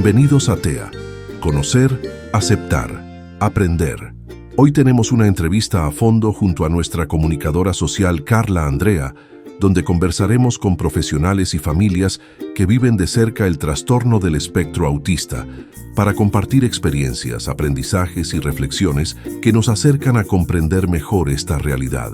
Bienvenidos a TEA. Conocer, aceptar, aprender. Hoy tenemos una entrevista a fondo junto a nuestra comunicadora social Carla Andrea, donde conversaremos con profesionales y familias que viven de cerca el trastorno del espectro autista, para compartir experiencias, aprendizajes y reflexiones que nos acercan a comprender mejor esta realidad.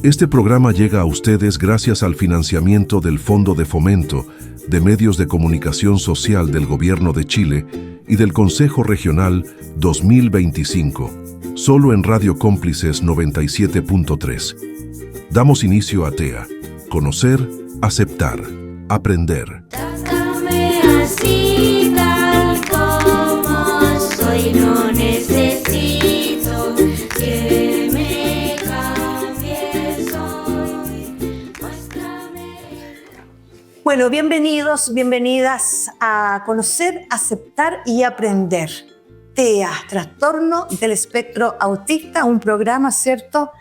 Este programa llega a ustedes gracias al financiamiento del Fondo de Fomento de Medios de Comunicación Social del Gobierno de Chile y del Consejo Regional 2025, solo en Radio Cómplices 97.3. Damos inicio a TEA. Conocer, aceptar, aprender. Tócame así, tal como soy, no necesito que me cambies hoy. Muéstrame. Bueno, bienvenidos, bienvenidas a Conocer, Aceptar y Aprender. TEA, Trastorno del Espectro Autista, un programa, ¿cierto?,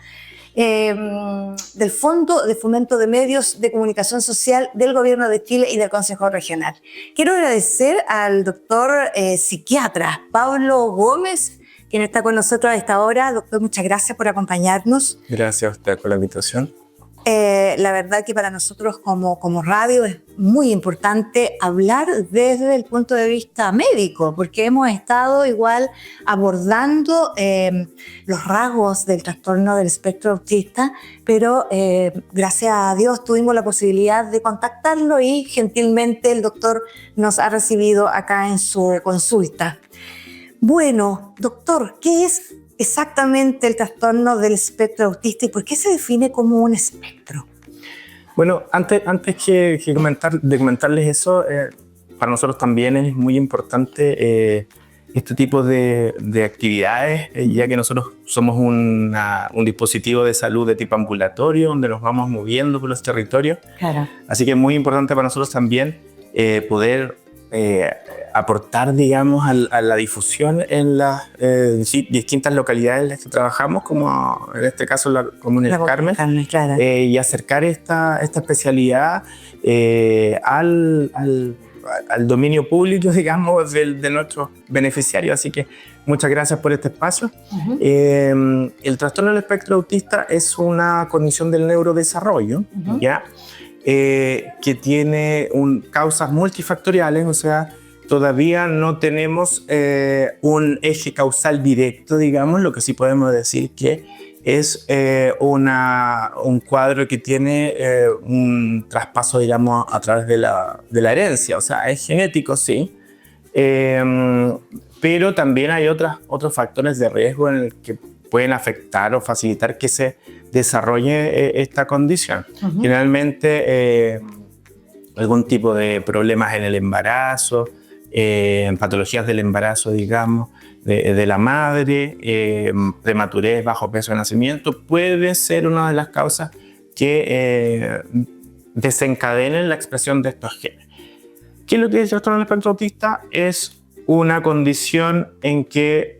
del Fondo de Fomento de Medios de Comunicación Social del Gobierno de Chile y del Consejo Regional. Quiero agradecer al doctor psiquiatra Pablo Gómez, quien está con nosotros a esta hora. Doctor, muchas gracias por acompañarnos. Gracias a usted por la invitación. La verdad que para nosotros como radio es muy importante hablar desde el punto de vista médico, porque hemos estado igual abordando los rasgos del trastorno del espectro autista, pero gracias a Dios tuvimos la posibilidad de contactarlo y gentilmente el doctor nos ha recibido acá en su consulta. Bueno, doctor, ¿qué es exactamente el trastorno del espectro autista y por qué se define como un espectro? Bueno, antes de comentarles eso, para nosotros también es muy importante este tipo de actividades, ya que nosotros somos un dispositivo de salud de tipo ambulatorio, donde nos vamos moviendo por los territorios. Claro. Así que es muy importante para nosotros también poder aportar, digamos, a la difusión en las distintas localidades en las que trabajamos, como en este caso la Comuna del Carmen, claro. y acercar esta especialidad al dominio público, digamos, de nuestros beneficiarios. Así que muchas gracias por este espacio. Uh-huh. El trastorno del espectro autista es una condición del neurodesarrollo, uh-huh, ¿ya? Que tiene causas multifactoriales, o sea, todavía no tenemos un eje causal directo, digamos. Lo que sí podemos decir que es un cuadro que tiene un traspaso, digamos, a través de la herencia, o sea, es genético, sí, pero también hay otros factores de riesgo en el que pueden afectar o facilitar que se desarrolle esta condición. uh-huh. Generalmente algún tipo de problemas en el embarazo, patologías del embarazo, digamos, de la madre, prematurez, bajo peso de nacimiento, puede ser una de las causas que desencadenen la expresión de estos genes. ¿Qué es lo que es el trastorno del espectro autista? Es una condición en que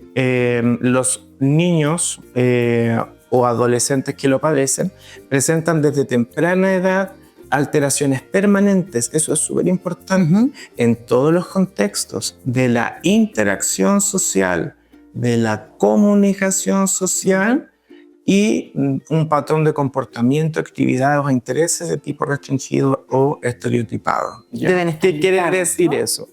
los niños o adolescentes que lo padecen presentan desde temprana edad alteraciones permanentes, eso es súper importante, uh-huh, en todos los contextos de la interacción social, de la comunicación social y un patrón de comportamiento, actividades o intereses de tipo restringido o estereotipado. ¿Qué quiere decir, ¿no?, eso?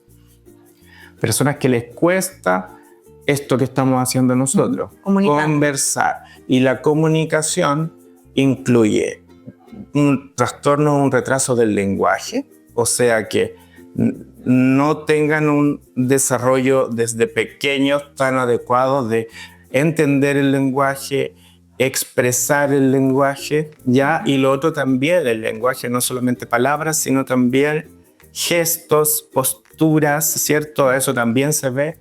Personas que les cuesta esto que estamos haciendo nosotros, conversar. Y la comunicación incluye un trastorno, un retraso del lenguaje, o sea que no tengan un desarrollo desde pequeños tan adecuado de entender el lenguaje, expresar el lenguaje, ¿ya? Y lo otro también, el lenguaje, no solamente palabras, sino también gestos, posturas, ¿cierto? Eso también se ve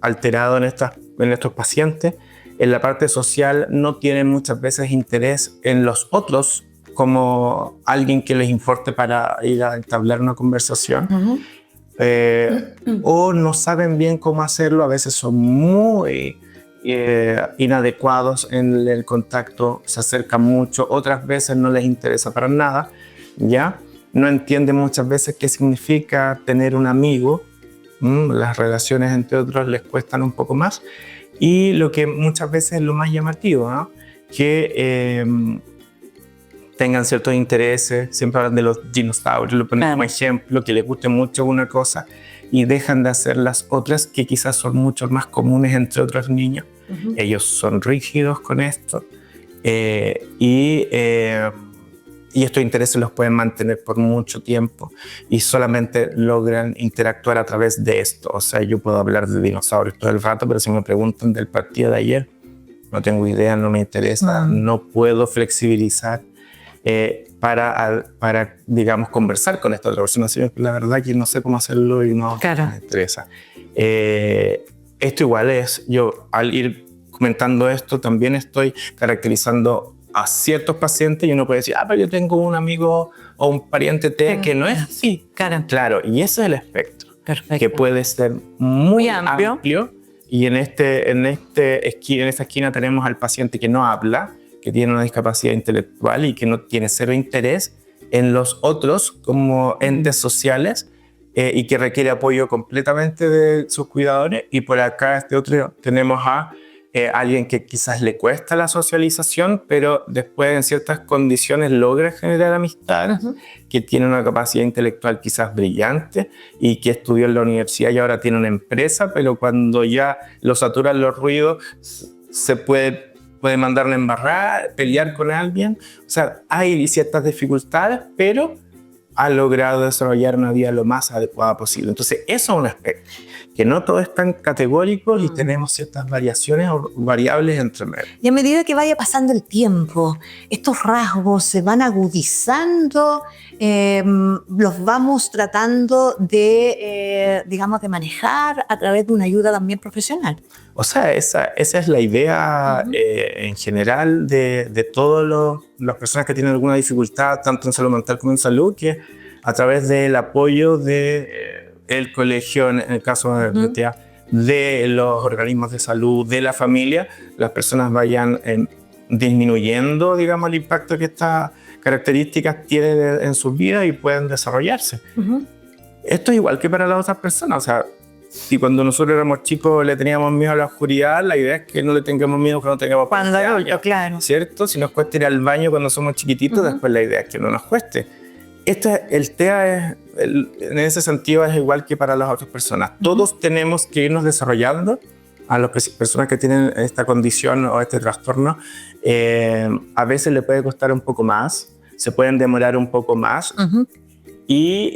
alterado en estos pacientes. En la parte social no tienen muchas veces interés en los otros como alguien que les importe para ir a entablar una conversación. uh-huh, O no saben bien cómo hacerlo, a veces son muy inadecuados en el contacto, se acercan mucho, otras veces no les interesa para nada, ¿ya? No entienden muchas veces qué significa tener un amigo, Las relaciones entre otros les cuestan un poco más. Y lo que muchas veces es lo más llamativo, ¿no? Que tengan ciertos intereses, siempre hablan de los dinosaurios, lo ponen como ejemplo, que les guste mucho una cosa y dejan de hacer las otras que quizás son mucho más comunes entre otros niños. Ellos son rígidos con esto y estos intereses los pueden mantener por mucho tiempo y solamente logran interactuar a través de esto. O sea, yo puedo hablar de dinosaurios todo el rato, pero si me preguntan del partido de ayer, no tengo idea, no me interesa, no puedo flexibilizar para, digamos, conversar con esta otra persona. La verdad que no sé cómo hacerlo y no me interesa. Esto igual es, yo al ir comentando esto, también estoy caracterizando a ciertos pacientes y uno puede decir, pero yo tengo un amigo o un pariente T que no es así. Claro, y ese es el espectro, que puede ser muy amplio. Y en esta esquina tenemos al paciente que no habla, que tiene una discapacidad intelectual y que no tiene cero interés en los otros como entes sociales y que requiere apoyo completamente de sus cuidadores. Y por acá otro tenemos a alguien que quizás le cuesta la socialización, pero después en ciertas condiciones logra generar amistades, que tiene una capacidad intelectual quizás brillante y que estudió en la universidad y ahora tiene una empresa, pero cuando ya lo saturan los ruidos se puede mandarle embarrar, pelear con alguien. O sea, hay ciertas dificultades, pero ha logrado desarrollar una vida lo más adecuada posible. Entonces, eso es un aspecto, que no todo es tan categórico y tenemos ciertas variaciones o variables entre medio. Y a medida que vaya pasando el tiempo, estos rasgos se van agudizando, los vamos tratando de, digamos, de manejar a través de una ayuda también profesional. O sea, esa es la idea en general de todas las personas que tienen alguna dificultad, tanto en salud mental como en salud, que a través del apoyo del colegio, en el caso de TEA, de los organismos de salud, de la familia, las personas vayan disminuyendo, digamos, el impacto que estas características tienen en sus vidas y pueden desarrollarse. Esto es igual que para las otras personas. O sea, si cuando nosotros éramos chicos le teníamos miedo a la oscuridad, la idea es que no le tengamos miedo cuando tengamos claro. ¿cierto? Si nos cuesta ir al baño cuando somos chiquititos, después la idea es que no nos cueste. El TEA en ese sentido es igual que para las otras personas. Todos tenemos que irnos desarrollando. A las personas que tienen esta condición o este trastorno, a veces le puede costar un poco más, se pueden demorar un poco más y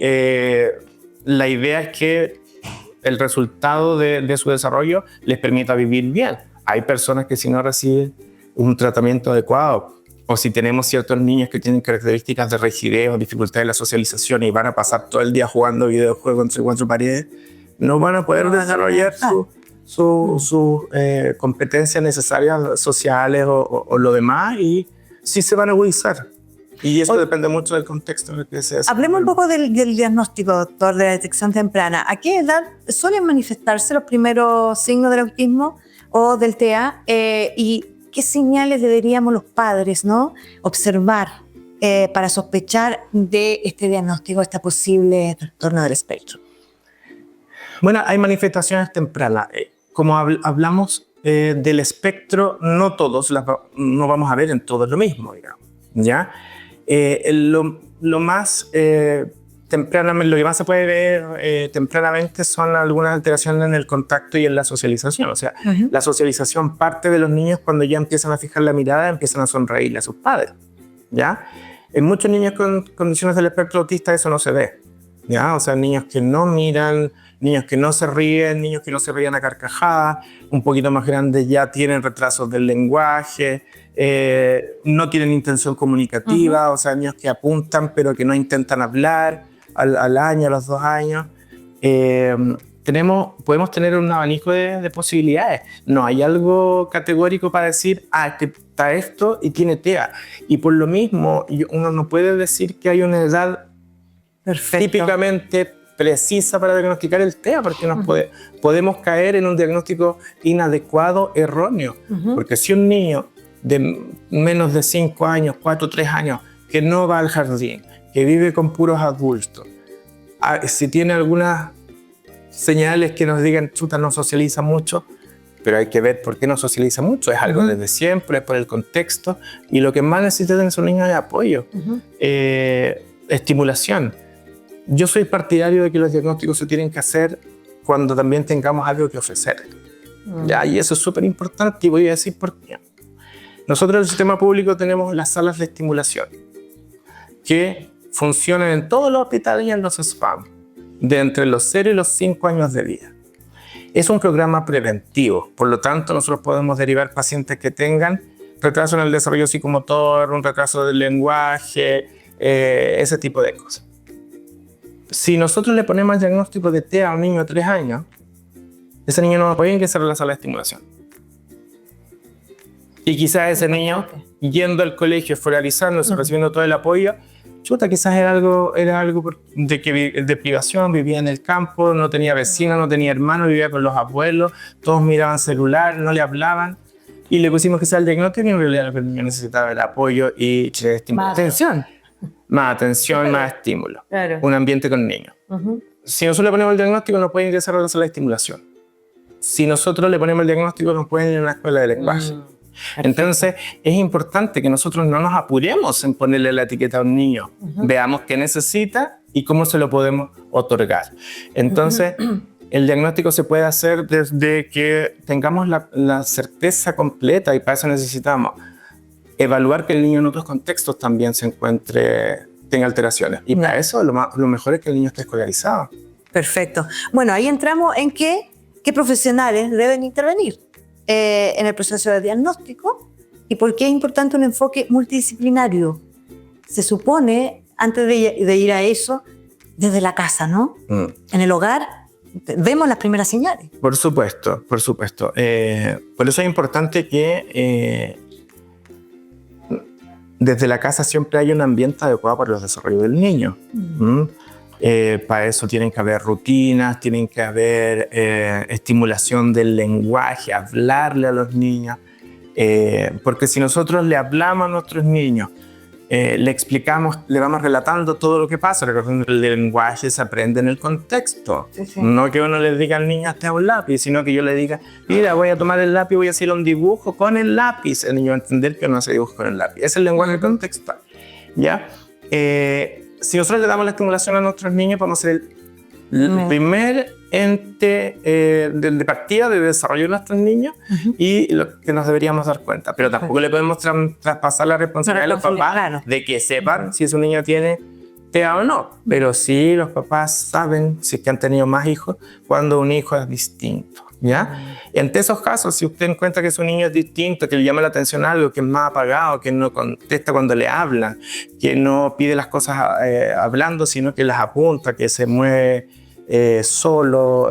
la idea es que el resultado de su desarrollo les permita vivir bien. Hay personas que si no reciben un tratamiento adecuado o si tenemos ciertos niños que tienen características de rigidez o dificultad en la socialización y van a pasar todo el día jugando videojuegos entre cuatro paredes, no van a poder desarrollar sus competencias necesarias sociales o lo demás y sí se van a agudizar. Y eso depende mucho del contexto en el que se hace. Hablemos un poco del diagnóstico, doctor, de la detección temprana. ¿A qué edad suelen manifestarse los primeros signos del autismo o del TEA? ¿Y qué señales deberíamos los padres, ¿no?, observar para sospechar de este diagnóstico, este posible trastorno del espectro? Bueno, hay manifestaciones tempranas. Como hablamos del espectro, no todos no vamos a ver en todos lo mismo, digamos, ¿ya? Lo más tempranamente, lo que más se puede ver tempranamente son algunas alteraciones en el contacto y en la socialización. O sea, la socialización parte de los niños cuando ya empiezan a fijar la mirada, empiezan a sonreírle a sus padres, ¿ya? En muchos niños con condiciones del espectro autista eso no se ve, ¿ya? O sea, niños que no miran, niños que no se ríen, niños que no se ríen a carcajadas, un poquito más grandes ya tienen retrasos del lenguaje, no tienen intención comunicativa, o sea, niños que apuntan pero que no intentan hablar al año, a los 2 años. Podemos tener un abanico de posibilidades. No hay algo categórico para decir, que está esto y tiene TEA. Y por lo mismo, uno no puede decir que hay una edad típicamente precisa para diagnosticar el TEA, porque podemos caer en un diagnóstico inadecuado, erróneo. Porque si un niño de menos de 5 años, 4, 3 años, que no va al jardín, que vive con puros adultos, si tiene algunas señales que nos digan, chuta, no socializa mucho, pero hay que ver por qué no socializa mucho. Es algo desde siempre, es por el contexto, y lo que más necesitan esos niños es apoyo, estimulación. Yo soy partidario de que los diagnósticos se tienen que hacer cuando también tengamos algo que ofrecer. ¿Ya? Y eso es súper importante, y voy a decir por qué. Nosotros en el sistema público tenemos las salas de estimulación que funcionan en todos los hospitales y en los SPAM, de entre los 0 y los 5 años de vida. Es un programa preventivo, por lo tanto nosotros podemos derivar pacientes que tengan retraso en el desarrollo psicomotor, un retraso del lenguaje, ese tipo de cosas. Si nosotros le ponemos el diagnóstico de TEA a un niño de 3 años, ese niño no puede ingresar a la sala de estimulación. Y quizás ese niño, yendo al colegio, escolarizándose, recibiendo todo el apoyo, chuta, quizás era algo de privación, vivía en el campo, no tenía vecinos, no tenía hermanos, vivía con los abuelos, todos miraban celular, no le hablaban, y le pusimos quizás el diagnóstico y en realidad el niño necesitaba el apoyo y estímulo. Más atención. Más atención, más estímulo. Claro. Un ambiente con niños. Si nosotros le ponemos el diagnóstico, no puede ingresar a la sala de estimulación. Si nosotros le ponemos el diagnóstico, no pueden ir a una escuela de lenguaje. Entonces, es importante que nosotros no nos apuremos en ponerle la etiqueta a un niño. Veamos qué necesita y cómo se lo podemos otorgar. Entonces, el diagnóstico se puede hacer desde que tengamos la certeza completa, y para eso necesitamos evaluar que el niño en otros contextos también tenga alteraciones. Y para eso lo mejor es que el niño esté escolarizado. Perfecto. Bueno, ahí entramos en qué profesionales deben intervenir en el proceso de diagnóstico y por qué es importante un enfoque multidisciplinario. Se supone, antes de ir a eso, desde la casa, ¿no? En el hogar vemos las primeras señales. Por supuesto, por supuesto. Por eso es importante que desde la casa siempre haya un ambiente adecuado para el desarrollo del niño. Para eso tienen que haber rutinas, tienen que haber estimulación del lenguaje, hablarle a los niños. Porque si nosotros le hablamos a nuestros niños, le explicamos, le vamos relatando todo lo que pasa. Recuerden que el lenguaje se aprende en el contexto. No que uno le diga al niño, hazte un lápiz, sino que yo le diga, mira, voy a tomar el lápiz, voy a hacer un dibujo con el lápiz. El niño va a entender que no hace dibujo con el lápiz. Es el lenguaje contextual. ¿Ya? Si nosotros le damos la estimulación a nuestros niños, vamos a ser el primer ente de partida de desarrollo de nuestros niños y lo que nos deberíamos dar cuenta. Pero tampoco le podemos traspasar la responsabilidad a los papás de que sepan si ese niño tiene TEA o no. Pero sí, los papás saben, si es que han tenido más hijos, cuando un hijo es distinto. ¿Ya? Entre esos casos, si usted encuentra que su niño es distinto, que le llama la atención algo, que es más apagado, que no contesta cuando le hablan, que no pide las cosas hablando, sino que las apunta, que se mueve solo,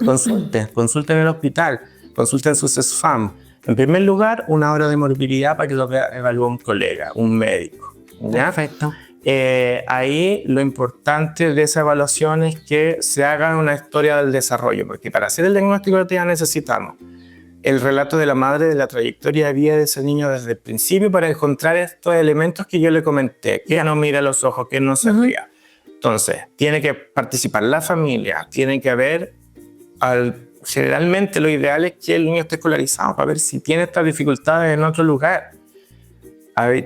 consulte en el hospital, consulte en sus SFAM. En primer lugar, una hora de morbilidad para que lo evalúe un colega, un médico. ¿Ya? Perfecto. Ahí lo importante de esa evaluación es que se haga una historia del desarrollo, porque para hacer el diagnóstico de TEA necesitamos el relato de la madre de la trayectoria de vida de ese niño desde el principio para encontrar estos elementos que yo le comenté, que no mira los ojos, que no se ría. Entonces, tiene que participar la familia, tiene que haber, generalmente lo ideal es que el niño esté escolarizado para ver si tiene estas dificultades en otro lugar.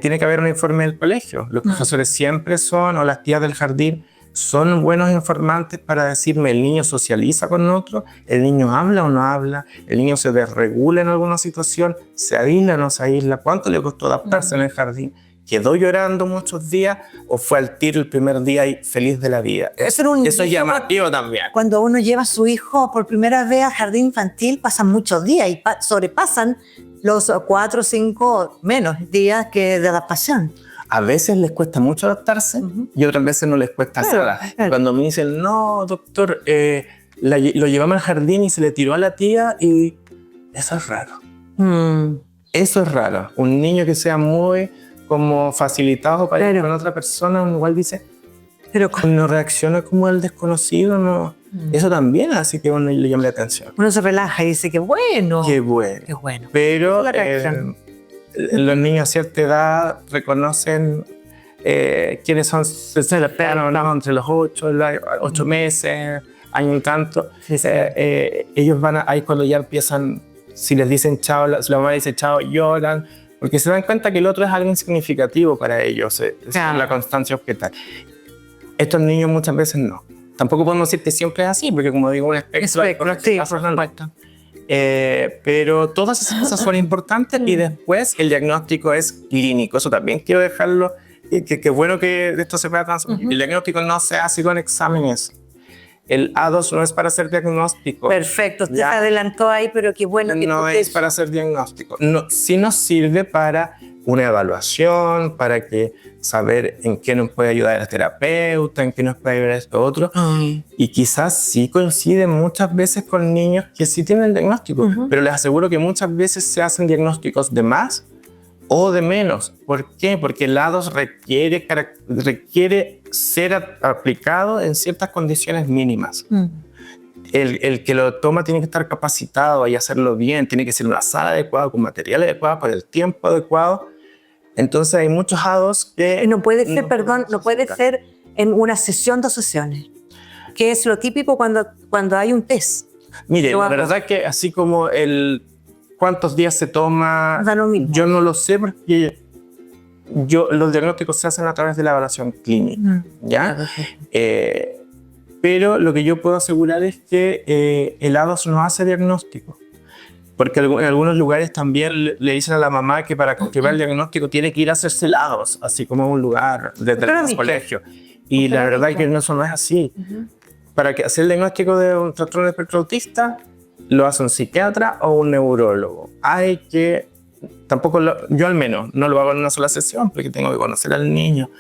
Tiene que haber un informe del colegio. Los profesores siempre son, o las tías del jardín, son buenos informantes para decirme el niño socializa con otro, el niño habla o no habla, el niño se desregula en alguna situación, se aísla o no se aísla, cuánto le costó adaptarse en el jardín, quedó llorando muchos días o fue al tiro el primer día y feliz de la vida. Eso es llamativo también. Cuando uno lleva a su hijo por primera vez al jardín infantil, pasan muchos días y sobrepasan los 4 o 5 menos días que de adaptación. A veces les cuesta mucho adaptarse y otras veces no les cuesta nada. Cuando me dicen, no, doctor, lo llevamos al jardín y se le tiró a la tía y eso es raro. Eso es raro. Un niño que sea muy como facilitado para ir con otra persona, uno igual dice, pero no reacciona como al desconocido, no. Eso también hace que uno le llame la atención. Uno se relaja y dice, qué bueno. Qué bueno. Qué bueno. Pero los niños a cierta edad reconocen quiénes son, se le pegan o no, entre los 8 meses, año y tanto, Sí, sí. ellos van a, ahí cuando ya empiezan, si les dicen chao, la mamá dice chao, lloran, porque se dan cuenta que el otro es algo insignificativo para ellos, es Claro. la constancia objetal. Estos niños muchas veces no. Tampoco podemos decir que siempre es así, porque como digo, un espectro, Espectro, sí, por supuesto. pero todas esas cosas son importantes y después el diagnóstico es clínico. Eso también quiero dejarlo, que bueno que esto se pueda transmitir. El diagnóstico no se hace con exámenes. El A2 no es para hacer diagnóstico. Perfecto, usted se Ya. adelantó ahí, pero qué bueno que No tú es para hacer diagnóstico. No, sí nos sirve para una evaluación, para que saber en qué nos puede ayudar el terapeuta, en qué nos puede ayudar esto otro. Y quizás sí coinciden muchas veces con niños que sí tienen el diagnóstico, pero les aseguro que muchas veces se hacen diagnósticos de más o de menos. ¿Por qué? Porque el A2 requiere ser aplicado en ciertas condiciones mínimas. El que lo toma tiene que estar capacitado y hacerlo bien, tiene que ser una sala adecuada, con material adecuado, para el tiempo adecuado. Entonces hay muchos A2 que... No puede ser, no perdón, podemos no puede aceptar. ser en una sesión de sesiones, que es lo típico cuando hay un test. Mire, Yo la hago- verdad que así como el cuántos días se toma, Da lo mismo. yo no lo sé porque los diagnósticos se hacen a través de la evaluación clínica, ¿ya? Pero lo que yo puedo asegurar es que el A2 no hace diagnóstico. Porque en algunos lugares también le dicen a la mamá que para confirmar el diagnóstico tiene que ir a hacerse el A2, así como en un lugar desde Pero el viste. colegio. Y la Pero verdad es viste. que eso no es así. Para que hacer el diagnóstico de un trastorno de espectro autista, lo hace un psiquiatra o un neurólogo. Hay que, yo al menos, no lo hago en una sola sesión porque tengo que conocer al niño,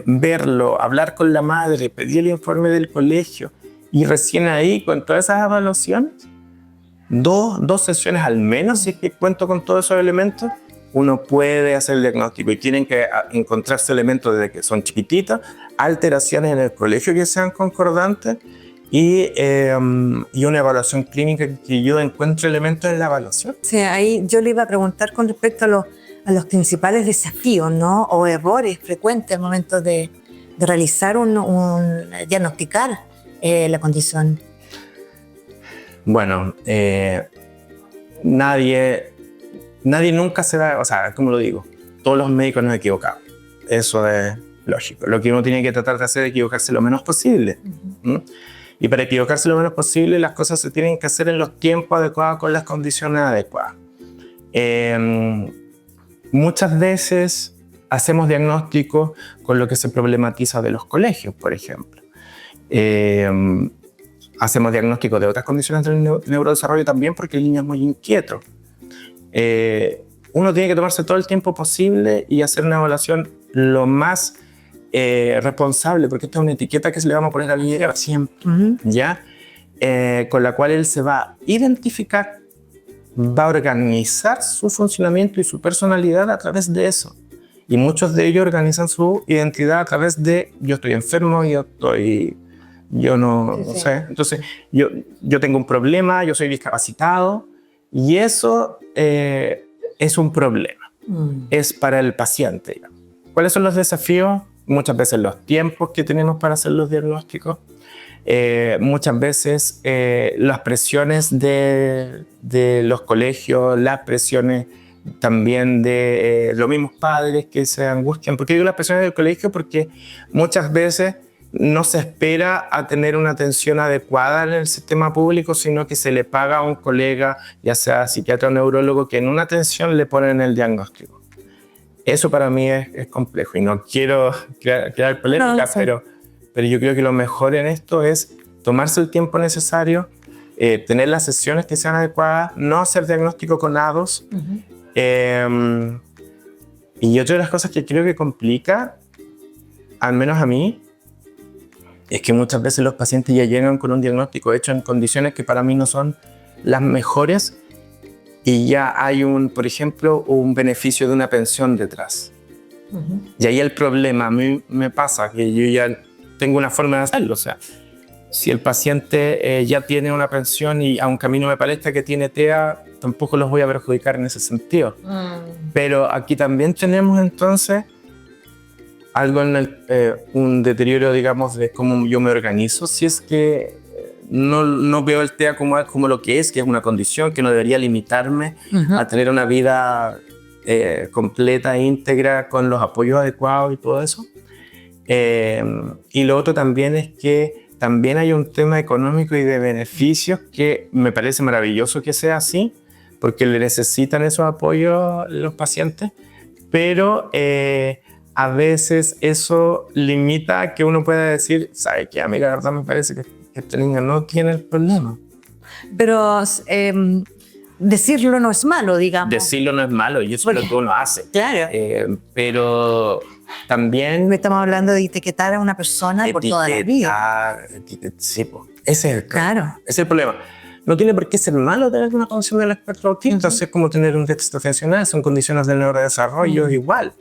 verlo, hablar con la madre, pedir el informe del colegio y recién ahí, con todas esas evaluaciones, dos sesiones al menos, si es que cuento con todos esos elementos, uno puede hacer el diagnóstico y tienen que encontrarse elementos desde que son chiquititos, alteraciones en el colegio que sean concordantes y una evaluación clínica que yo encuentre elementos en la evaluación. Sí, ahí yo le iba a preguntar con respecto a los principales desafíos, ¿no? O errores frecuentes al momento de realizar diagnosticar la condición. Bueno, nadie nunca se da, o sea, como lo digo, todos los médicos nos equivocamos. Eso es lógico. Lo que uno tiene que tratar de hacer es equivocarse lo menos posible. ¿Mm? Y para equivocarse lo menos posible, las cosas se tienen que hacer en los tiempos adecuados, con las condiciones adecuadas. Muchas veces hacemos diagnósticos con lo que se problematiza de los colegios, por ejemplo. Hacemos diagnósticos de otras condiciones del neurodesarrollo también porque el niño es muy inquieto. Uno tiene que tomarse todo el tiempo posible y hacer una evaluación lo más responsable, porque esta es una etiqueta que se le vamos a poner al niño siempre, ¿ya? Con la cual él se va a identificar, va a organizar su funcionamiento y su personalidad a través de eso. Y muchos de ellos organizan su identidad a través de yo estoy enfermo, yo no sé. Entonces, yo tengo un problema, yo soy discapacitado, y eso es un problema. Es para el paciente, digamos. ¿Cuáles son los desafíos? Muchas veces los tiempos que tenemos para hacer los diagnósticos. Muchas veces las presiones de los colegios, las presiones también de los mismos padres que se angustian. ¿Por qué digo las presiones del colegio? Porque muchas veces no se espera a tener una atención adecuada en el sistema público, sino que se le paga a un colega, ya sea psiquiatra o neurólogo, que en una atención le ponen el diagnóstico. Eso para mí es complejo y no quiero crear polémica, No, sí. pero yo creo que lo mejor en esto es tomarse el tiempo necesario, tener las sesiones que sean adecuadas, no hacer diagnóstico con A2. Y otra de las cosas que creo que complica, al menos a mí, es que muchas veces los pacientes ya llegan con un diagnóstico hecho en condiciones que para mí no son las mejores y ya hay por ejemplo, un beneficio de una pensión detrás. Y ahí el problema, a mí me pasa que yo ya tengo una forma de hacerlo, o sea, si el paciente ya tiene una pensión y aunque a mí no me parezca que tiene TEA, tampoco los voy a perjudicar en ese sentido. Pero aquí también tenemos entonces algo en un deterioro, digamos, de cómo yo me organizo, si es que no veo el TEA como lo que es una condición, que no debería limitarme a tener una vida completa e íntegra con los apoyos adecuados y todo eso. Y lo otro también es que también hay un tema económico y de beneficios que me parece maravilloso que sea así, porque le necesitan esos apoyos los pacientes, pero a veces eso limita a que uno pueda decir, ¿sabe qué? A mí la verdad me parece que este niño no tiene el problema. Pero decirlo no es malo, digamos. Decirlo no es malo y eso es lo que uno hace. Claro. Pero también... Estamos hablando de etiquetar a una persona por toda la vida. Sí, ese es el Claro. Ese es el problema. No tiene por qué ser malo tener una condición del espectro autista, es como tener un déficit atencional, son condiciones del neurodesarrollo igual.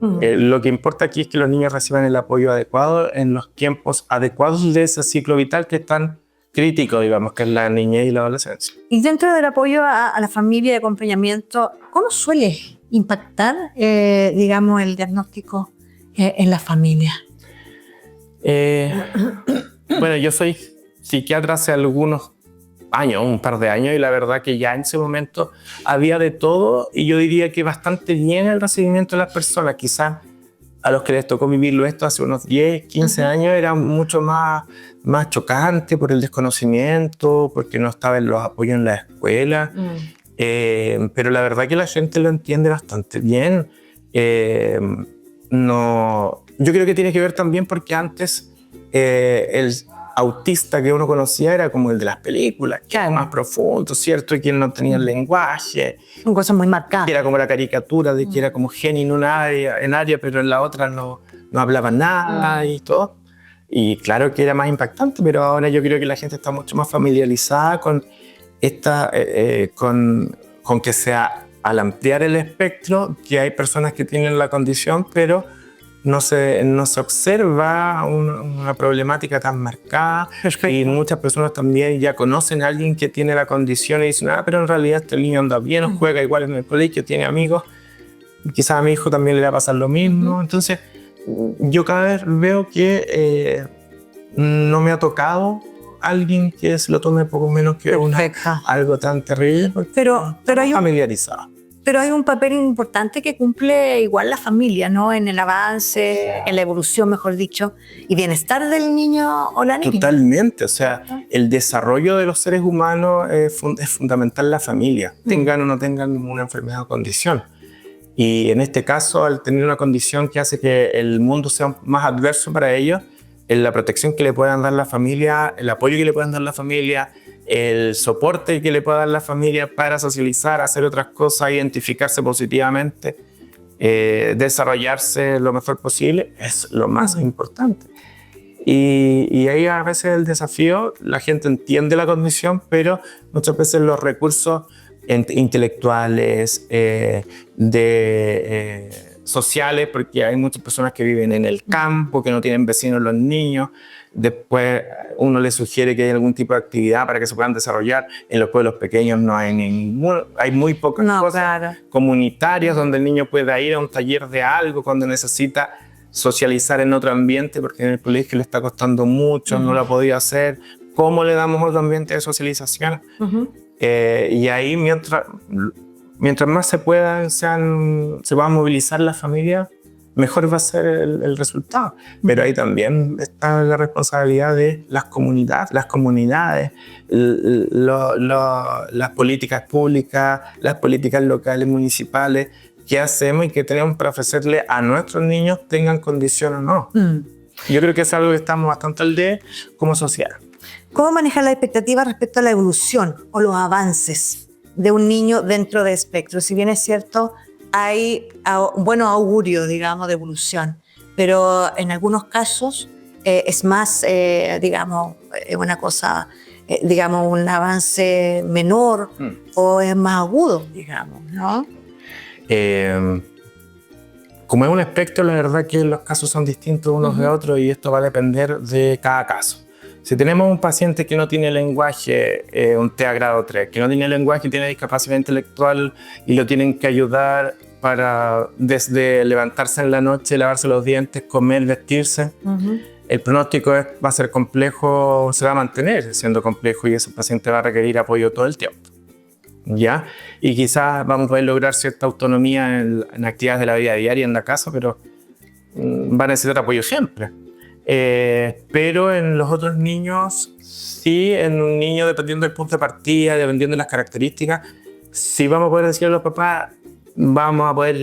Lo que importa aquí es que los niños reciban el apoyo adecuado en los tiempos adecuados de ese ciclo vital que es tan crítico, digamos, que es la niñez y la adolescencia. Y dentro del apoyo a la familia de acompañamiento, ¿cómo suele impactar, digamos, el diagnóstico en la familia? Bueno, yo soy psiquiatra hace algunos años, un par de años, y la verdad que ya en ese momento había de todo, y yo diría que bastante bien el recibimiento de las personas. Quizás a los que les tocó vivirlo esto hace unos 10, 15 años era mucho más chocante por el desconocimiento, porque no estaban los apoyos en la escuela. Pero la verdad que la gente lo entiende bastante bien. No, yo creo que tiene que ver también porque antes el autista que uno conocía era como el de las películas, que era más profundo, ¿cierto? Y que no tenía el lenguaje. Son cosas muy marcadas. Era como la caricatura de que era como genio en una área, pero en la otra no hablaba nada y todo. Y claro que era más impactante, pero ahora yo creo que la gente está mucho más familiarizada con con que sea al ampliar el espectro, que hay personas que tienen la condición, pero no se observa una problemática tan marcada. Perfecto. Y muchas personas también ya conocen a alguien que tiene la condición y dicen, pero en realidad este niño anda bien, juega igual en el colegio, tiene amigos, quizás a mi hijo también le va a pasar lo mismo. Entonces yo cada vez veo que no me ha tocado alguien que se lo tome poco menos que algo tan terrible, pero hay familiarizado. Pero hay un papel importante que cumple igual la familia, ¿no? En el avance, en la evolución, mejor dicho, y bienestar del niño o la niña. Totalmente, o sea, el desarrollo de los seres humanos es fundamental la familia, tengan o no tengan una enfermedad o condición. Y en este caso, al tener una condición que hace que el mundo sea más adverso para ellos, la protección que le puedan dar la familia, el apoyo que le puedan dar la familia, el soporte que le pueda dar la familia para socializar, hacer otras cosas, identificarse positivamente, desarrollarse lo mejor posible, es lo más importante. Y ahí a veces el desafío, la gente entiende la condición, pero muchas veces los recursos intelectuales, sociales, porque hay muchas personas que viven en el campo, que no tienen vecinos los niños. Después uno les sugiere que hay algún tipo de actividad para que se puedan desarrollar. En los pueblos pequeños no hay hay muy pocas cosas comunitarias donde el niño pueda ir a un taller de algo cuando necesita socializar en otro ambiente, porque en el colegio le está costando mucho, no lo ha podido hacer. ¿Cómo le damos otro ambiente de socialización? Y ahí mientras más se pueda movilizar la familia, mejor va a ser el resultado. Pero ahí también está la responsabilidad de las comunidades, las políticas públicas, las políticas locales, municipales, qué hacemos y qué tenemos para ofrecerle a nuestros niños, tengan condición o no. Yo creo que es algo que estamos bastante al día como sociedad. ¿Cómo manejar la expectativa respecto a la evolución o los avances de un niño dentro de espectro? Si bien es cierto, hay buenos augurios, digamos, de evolución, pero en algunos casos es más, digamos, una cosa, digamos, un avance menor o es más agudo, digamos, ¿no? Como es un espectro, la verdad que los casos son distintos unos de otros y esto va a depender de cada caso. Si tenemos un paciente que no tiene lenguaje, un TEA grado 3, que no tiene lenguaje, tiene discapacidad intelectual y lo tienen que ayudar para desde levantarse en la noche, lavarse los dientes, comer, vestirse, el pronóstico va a ser complejo, se va a mantener siendo complejo y ese paciente va a requerir apoyo todo el tiempo. ¿Ya? Y quizás vamos a poder lograr cierta autonomía en actividades de la vida diaria en la casa, pero va a necesitar apoyo siempre. Pero en los otros niños, sí, en un niño, dependiendo del punto de partida, dependiendo de las características, sí vamos a poder decirle a los papás, vamos a poder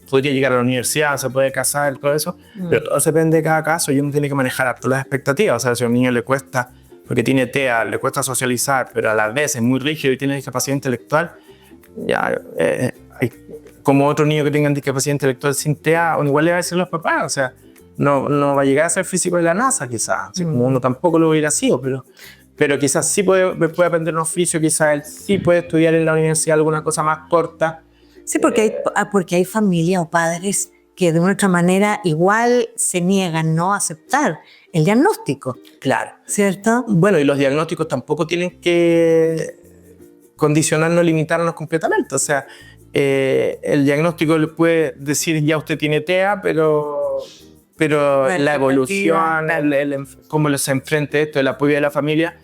podría llegar a la universidad, se puede casar, todo eso, pero todo depende de cada caso y uno tiene que manejar todas las expectativas. O sea, si a un niño le cuesta, porque tiene TEA, le cuesta socializar, pero a la vez es muy rígido y tiene discapacidad intelectual, ya, como otro niño que tenga discapacidad intelectual sin TEA, igual le va a decir a los papás, o sea, no va a llegar a ser físico de la NASA, quizás, así como uno tampoco lo hubiera sido, pero quizás sí puede aprender un oficio, quizás él sí puede estudiar en la universidad alguna cosa más corta. Sí, porque hay familias o padres que de una otra manera igual se niegan, ¿no?, a aceptar el diagnóstico. Claro. ¿Cierto? Bueno, y los diagnósticos tampoco tienen que condicionarnos, limitarnos completamente. O sea, el diagnóstico le puede decir ya usted tiene TEA, pero la evolución, cómo se enfrente esto, el apoyo de la familia,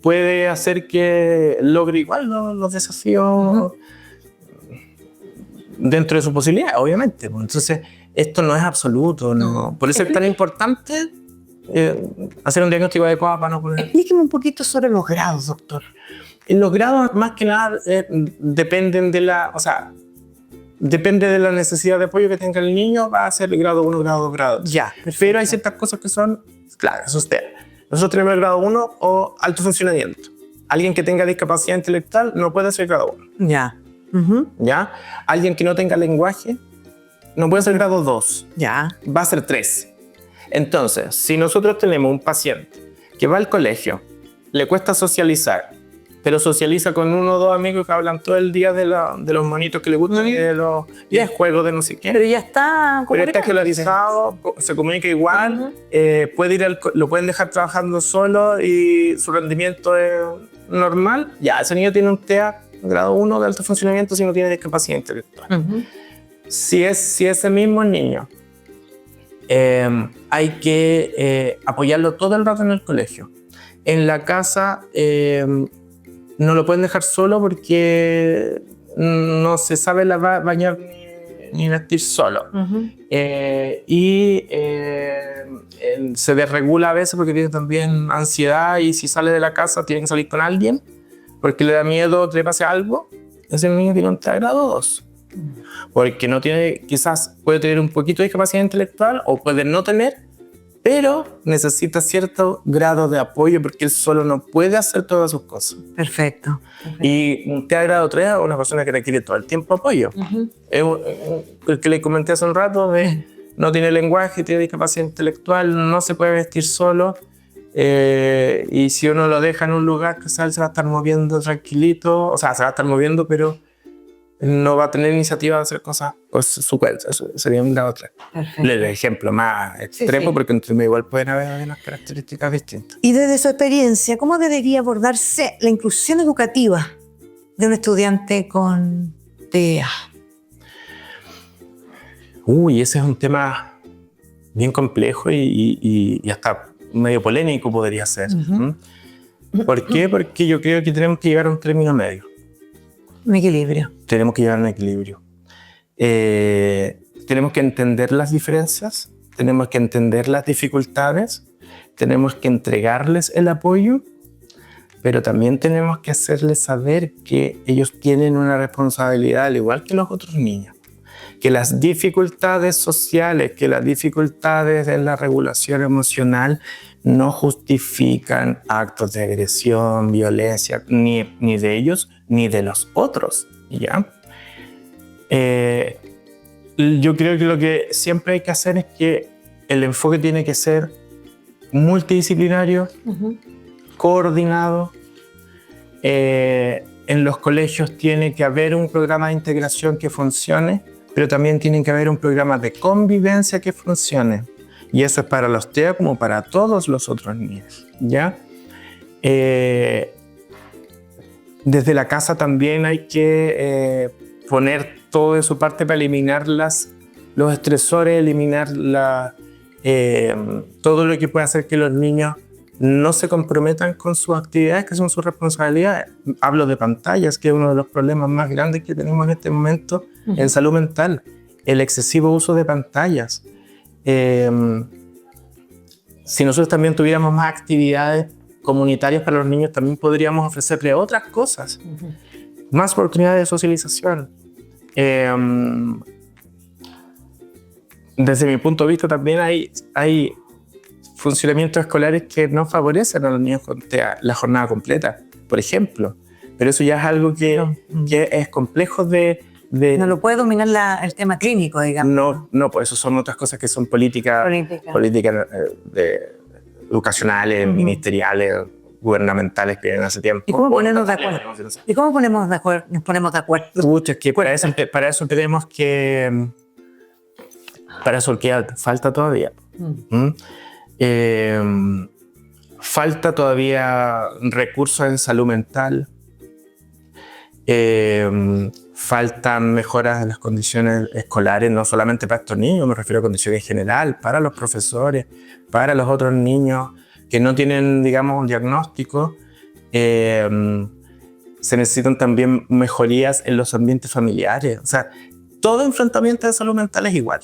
puede hacer que logre igual los desafíos dentro de su posibilidad, obviamente. Entonces, esto no es absoluto, ¿no? Por eso es tan importante hacer un diagnóstico adecuado para no poner... Explíqueme un poquito sobre los grados, doctor. En los grados, más que nada, dependen de depende de la necesidad de apoyo que tenga el niño, va a ser el grado 1, grado 2, grado 2. Ya, pero hay ciertas cosas que son, claro, eso es TEA. Nosotros tenemos el grado 1 o alto funcionamiento. Alguien que tenga discapacidad intelectual no puede ser grado 1. Ya. ¿Ya? Alguien que no tenga lenguaje no puede ser grado 2. Ya. Va a ser 3. Entonces, si nosotros tenemos un paciente que va al colegio, le cuesta socializar, pero socializa con uno o dos amigos que hablan todo el día de los monitos que le gustan y de juegos de no sé qué. Pero ya está Pero está escolarizado, se comunica igual, lo pueden dejar trabajando solo y su rendimiento es normal. Ya, ese niño tiene un TEA grado 1 de alto funcionamiento si no tiene discapacidad intelectual. Si ese mismo niño hay que apoyarlo todo el rato en el colegio. En la casa no lo pueden dejar solo porque no se sabe bañar ni vestir solo. Se desregula a veces porque tiene también ansiedad y si sale de la casa tiene que salir con alguien porque le da miedo que le pase algo. Ese niño tiene un TEA grado 2. Porque no tiene, quizás puede tener un poquito de discapacidad intelectual o puede no tener, pero necesita cierto grado de apoyo porque él solo no puede hacer todas sus cosas. Perfecto. Y un TEA grado 3 es una persona que requiere todo el tiempo apoyo. El que le comenté hace un rato, no tiene lenguaje, tiene discapacidad intelectual, no se puede vestir solo. Y si uno lo deja en un lugar, quizás se va a estar moviendo tranquilito, o sea, se va a estar moviendo, pero no va a tener iniciativa de hacer cosas por su cuenta. Eso sería un grado 3. El ejemplo más extremo, porque entre medio igual pueden haber unas características distintas. Y desde su experiencia, ¿cómo debería abordarse la inclusión educativa de un estudiante con TEA? Ese es un tema bien complejo y hasta medio polémico podría ser. ¿Por qué? Porque yo creo que tenemos que llegar a un término medio. Un equilibrio. Tenemos que llegar a un equilibrio. Tenemos que entender las diferencias, tenemos que entender las dificultades, tenemos que entregarles el apoyo, pero también tenemos que hacerles saber que ellos tienen una responsabilidad al igual que los otros niños. Que las dificultades sociales, que las dificultades en la regulación emocional no justifican actos de agresión, violencia, ni de ellos ni de los otros, ¿ya? Yo creo que lo que siempre hay que hacer es que el enfoque tiene que ser multidisciplinario, coordinado. En los colegios tiene que haber un programa de integración que funcione, pero también tiene que haber un programa de convivencia que funcione. Y eso es para los TEA como para todos los otros niños, ¿ya? Desde la casa también hay que poner todo de su parte para eliminar los estresores, eliminar todo lo que puede hacer que los niños no se comprometan con sus actividades, que son sus responsabilidades. Hablo de pantallas, que es uno de los problemas más grandes que tenemos en este momento en salud mental, el excesivo uso de pantallas. Si nosotros también tuviéramos más actividades comunitarias para los niños, también podríamos ofrecerles otras cosas, más oportunidades de socialización. Desde mi punto de vista también hay funcionamientos escolares que no favorecen a los niños con TEA, la jornada completa, por ejemplo. Pero eso ya es algo que es complejo de... No lo puede dominar el tema clínico, digamos. No, pues eso son otras cosas que son políticas educacionales, ministeriales, gubernamentales que vienen hace tiempo. ¿Y cómo ponernos de acuerdo? ¿Y cómo nos ponemos de acuerdo? Pucha, es que para eso tenemos que... Para eso falta todavía. Falta todavía recursos en salud mental. Faltan mejoras en las condiciones escolares, no solamente para estos niños, me refiero a condiciones en general, para los profesores, para los otros niños que no tienen, digamos, un diagnóstico. Se necesitan también mejorías en los ambientes familiares. O sea, todo enfrentamiento de salud mental es igual.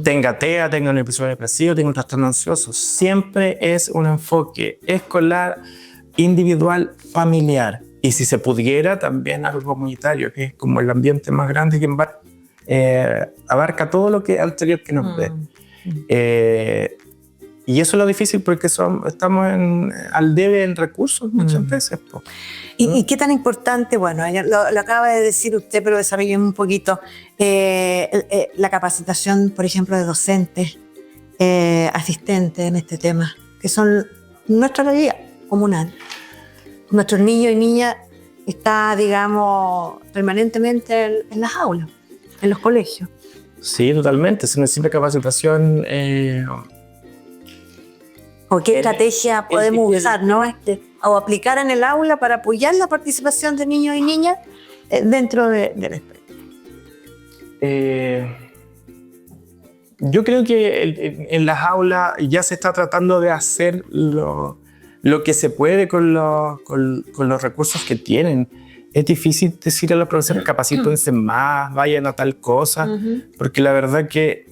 Tenga TEA, tenga un episodio depresivo, tenga un trastorno ansioso. Siempre es un enfoque escolar, individual, familiar. Y si se pudiera, también algo comunitario, que es como el ambiente más grande que abarca todo lo que anterior que nos ve. Y eso es lo difícil porque estamos al debe en recursos muchas veces. ¿Y qué tan importante? Bueno, lo acaba de decir usted, pero desarrollemos un poquito. La capacitación, por ejemplo, de docentes, asistentes en este tema, que son nuestra realidad comunal. Nuestros niños y niñas están, digamos, permanentemente en las aulas, en los colegios. Sí, totalmente. Se necesita capacitación. ¿O qué estrategia podemos usar, ¿no? O aplicar en el aula para apoyar la participación de niños y niñas dentro del espectro? Yo creo que en las aulas ya se está tratando de hacer lo que se puede con los recursos que tienen. Es difícil decir a los profesores capacítense más, vayan a tal cosa, porque la verdad que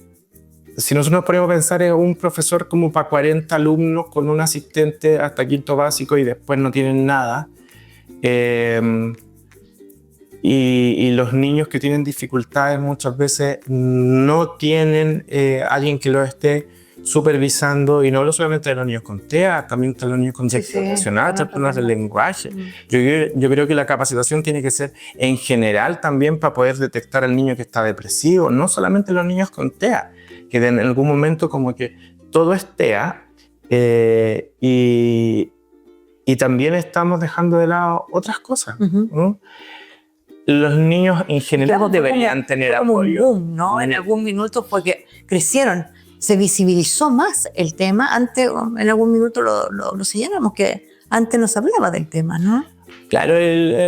si nosotros nos ponemos a pensar en un profesor como para 40 alumnos con un asistente hasta quinto básico y después no tienen nada, y los niños que tienen dificultades muchas veces no tienen alguien que los esté supervisando, y no hablo solamente de los niños con TEA, también de los niños con déficit atencional, trastornos del lenguaje. Yo creo que la capacitación tiene que ser en general también para poder detectar al niño que está depresivo, no solamente los niños con TEA, que en algún momento como que todo es TEA, y también estamos dejando de lado otras cosas, ¿no? Los niños en general deberían tener apoyo. ¿No? En algún minuto, porque crecieron, se visibilizó más el tema. Antes, en algún minuto lo señalamos, que antes no se hablaba del tema, ¿no? Claro,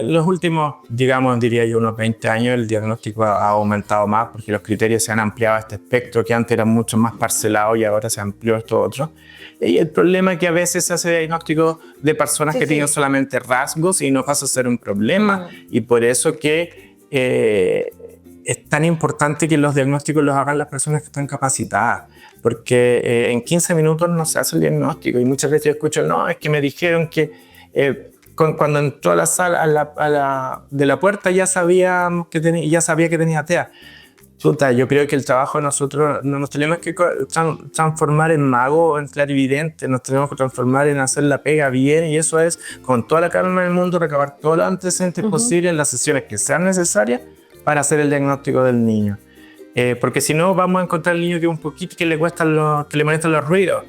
los últimos, digamos, diría yo, unos 20 años, el diagnóstico ha aumentado más porque los criterios se han ampliado a este espectro que antes era mucho más parcelado y ahora se amplió esto otro. Y el problema es que a veces se hace diagnóstico de personas que tienen solamente rasgos y no pasa a ser un problema. Y por eso que es tan importante que los diagnósticos los hagan las personas que están capacitadas. Porque en 15 minutos no se hace el diagnóstico. Y muchas veces yo escucho, no, es que me dijeron que... cuando entró a la sala de la puerta ya sabía que tenía TEA. Chuta, yo creo que el trabajo de nosotros no nos tenemos que transformar en mago o en clarividente, nos tenemos que transformar en hacer la pega bien, y eso es con toda la calma del mundo recabar todos los antecedentes posibles en las sesiones que sean necesarias para hacer el diagnóstico del niño. Porque si no vamos a encontrar al niño que un poquito que le molestan los ruidos.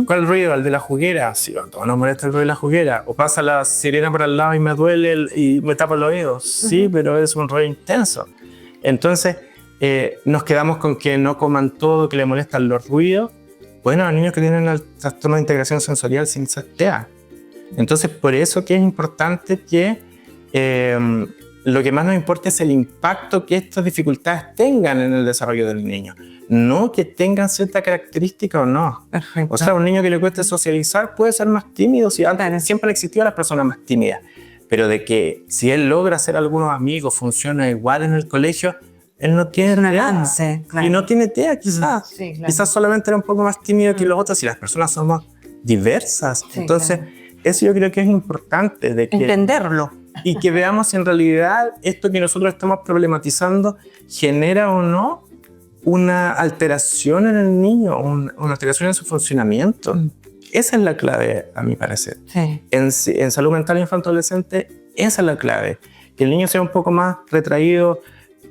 ¿Cuál ruido? El de la juguera. Sí, a todos nos molesta el ruido de la juguera. O pasa la sirena por al lado y me duele y me tapa los oídos. Sí, pero es un ruido intenso. Entonces nos quedamos con que no coman todo, que le molestan los ruidos. Bueno, los niños que tienen el trastorno de integración sensorial sin TEA. Entonces por eso que es importante que lo que más nos importa es el impacto que estas dificultades tengan en el desarrollo del niño, no que tengan cierta característica o no. Perfecto. O sea, un niño que le cueste socializar puede ser más tímido, si antes siempre han existido las personas más tímidas, pero de que si él logra hacer algunos amigos, funciona igual en el colegio, él no tiene un TEA. avance, claro. Y no tiene TEA, quizás. Sí, claro. Quizás solamente era un poco más tímido que los otros, y las personas somos diversas. Sí, Entonces, claro. eso yo creo que es importante, de que Entenderlo. y que veamos si en realidad esto que nosotros estamos problematizando genera o no una alteración en el niño, una alteración en su funcionamiento. Esa es la clave, a mi parecer. Sí. En salud mental infanto-adolescente, esa es la clave. Que el niño sea un poco más retraído,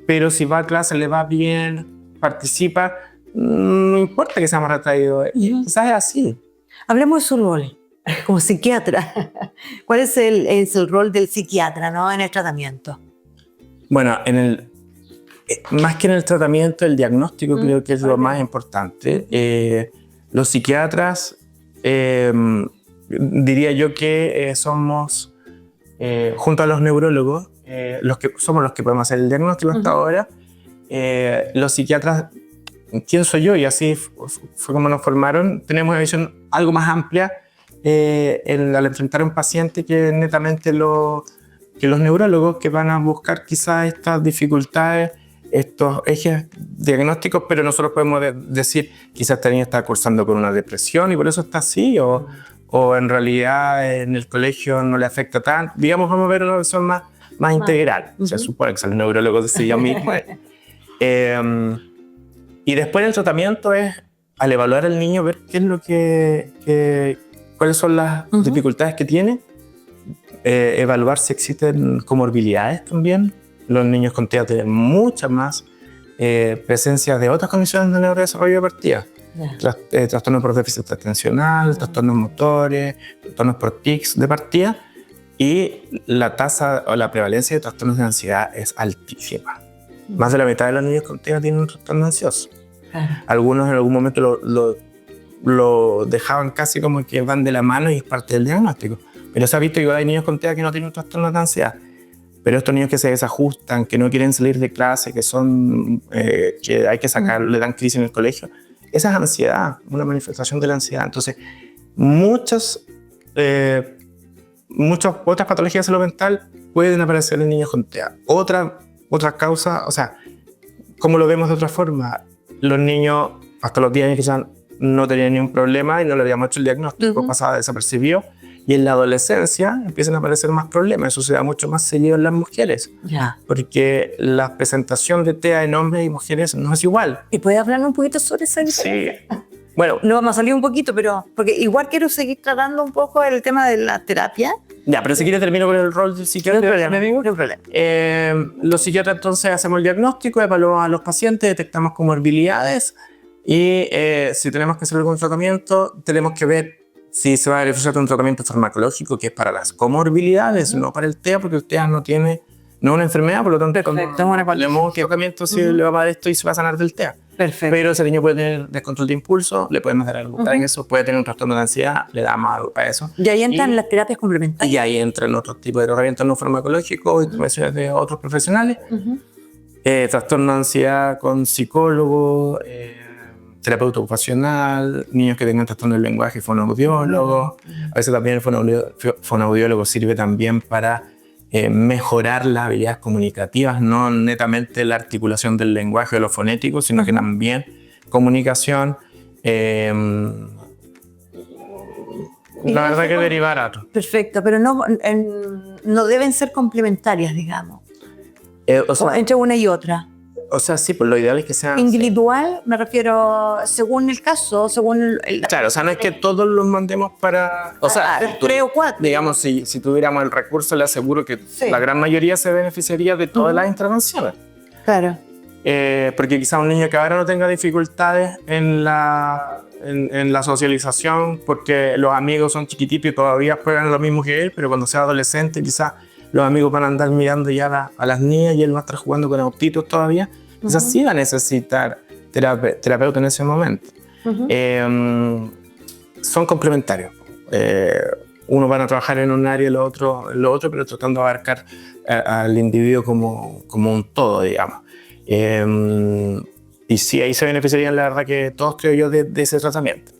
pero si va a clase, le va bien, participa, no importa que sea más retraído. Quizás es así. Hablemos de su rol como psiquiatra. ¿Cuál es el rol del psiquiatra, ¿no?, en el tratamiento? Bueno, más que en el tratamiento, el diagnóstico creo que es lo más importante. Los psiquiatras, diría yo que somos, junto a los neurólogos, somos los que podemos hacer el diagnóstico hasta ahora. Los psiquiatras, ¿quién soy yo? Y así fue como nos formaron. Tenemos una visión algo más amplia al enfrentar a un paciente que netamente que los neurólogos, que van a buscar quizás estas dificultades, estos ejes diagnósticos, pero nosotros podemos decir quizás este niño está cursando con una depresión y por eso está así, o en realidad en el colegio no le afecta tanto. Digamos, vamos a ver una visión más integral. Se supone que son los neurólogos de ellos mismos. Y después el tratamiento es, al evaluar al niño, ver qué es lo cuáles son las dificultades que tiene, evaluar si existen comorbilidades también. Los niños con TEA tienen muchas más presencias de otras condiciones de neurodesarrollo de partida. Trastornos por déficit atencional, trastornos motores, trastornos por tics de partida, y la tasa o la prevalencia de trastornos de ansiedad es altísima. Más de la mitad de los niños con TEA tienen un trastorno ansioso. Algunos en algún momento lo dejaban casi como que van de la mano y es parte del diagnóstico. Pero se ha visto que hay niños con TEA que no tienen un trastorno de ansiedad. Pero estos niños que se desajustan, que no quieren salir de clase, que hay que sacar, le dan crisis en el colegio, esa es ansiedad, una manifestación de la ansiedad. Entonces, muchas otras patologías de salud mental pueden aparecer en niños con TEA. Otra causa, o sea, ¿cómo lo vemos de otra forma? Los niños, hasta los 10 años quizás no tenían ningún problema y no le habíamos hecho el diagnóstico, pasaba desapercibido. Y en la adolescencia empiezan a aparecer más problemas. Eso se da mucho más seguido en las mujeres. Porque la presentación de TEA en hombres y mujeres no es igual. ¿Y puede hablarnos un poquito sobre esa diferencia? Sí. Bueno, no vamos a salir un poquito, pero porque igual quiero seguir tratando un poco el tema de la terapia. Ya, pero si quieres termino con el rol del psiquiatra. No hay problema. Los psiquiatras entonces hacemos el diagnóstico, evaluamos a los pacientes, detectamos comorbilidades y si tenemos que hacer algún tratamiento, tenemos que ver si se va a beneficiar de un tratamiento farmacológico que es para las comorbilidades, no para el TEA, porque el TEA no es una enfermedad, por lo tanto, cuando le damos tratamiento, sí le va a dar esto y se va a sanar del TEA. Perfecto. Pero ese niño puede tener descontrol de impulso, le podemos dar algo para eso, puede tener un trastorno de ansiedad, le damos algo para eso. Y ahí entran las terapias complementarias. Y ahí entran otros tipos de herramientas no farmacológicos, intervenciones de otros profesionales. Trastorno de ansiedad con psicólogo, terapeuta ocupacional, niños que tengan trastorno del lenguaje, fonoaudiólogo. A veces también el fonoaudiólogo sirve también para mejorar las habilidades comunicativas, no netamente la articulación del lenguaje o lo fonético, sino que también comunicación. La verdad que derivar a otro. Perfecto, pero no deben ser complementarias, digamos. Entre una y otra. O sea, sí, pues lo ideal es que sean... Individual, me refiero según el caso, según... Claro, o sea, no es que todos los mandemos para... O sea, 3 o 4. Digamos, si tuviéramos el recurso, le aseguro que la gran mayoría se beneficiaría de todas las intervenciones. Claro. Porque quizá un niño que ahora no tenga dificultades en la socialización, porque los amigos son chiquititos y todavía juegan lo mismo que él, pero cuando sea adolescente quizás los amigos van a andar mirando ya a las niñas y él va a estar jugando con autitos todavía. Quizás sí va a necesitar terapeuta en ese momento. Son complementarios. unos van a trabajar en un área y lo otro, pero tratando de abarcar al individuo como un todo, digamos. Y sí, ahí se beneficiarían, la verdad, que todos, creo yo, de ese tratamiento.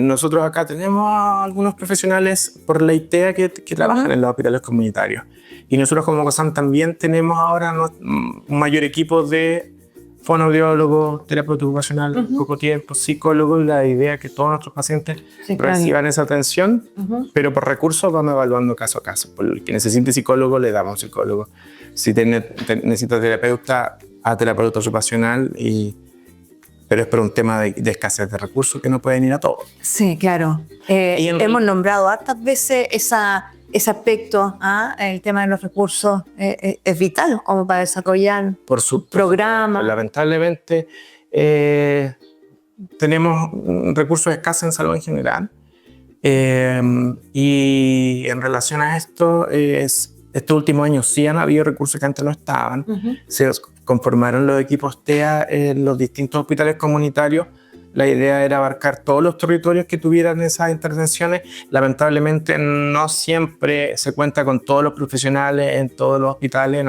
Nosotros acá tenemos a algunos profesionales por la ITEA que trabajan en los hospitales comunitarios. Y nosotros como COSAM también tenemos ahora un mayor equipo de fonoaudiólogos, terapeuta ocupacional, poco tiempo, psicólogos. La idea es que todos nuestros pacientes reciban esa atención, pero por recursos vamos evaluando caso a caso. Por el que necesite psicólogo, le damos psicólogo. Si necesita terapeuta, a terapeuta ocupacional, pero es por un tema de escasez de recursos que no pueden ir a todos. Sí, claro. Hemos nombrado hartas veces ese aspecto, el tema de los recursos es vital como para desarrollar por su programas. Lamentablemente tenemos recursos escasos en salud en general, y en relación a esto, estos últimos años sí han habido recursos que antes no estaban. Se conformaron los equipos TEA en los distintos hospitales comunitarios. La idea era abarcar todos los territorios que tuvieran esas intervenciones. Lamentablemente no siempre se cuenta con todos los profesionales en todos los hospitales.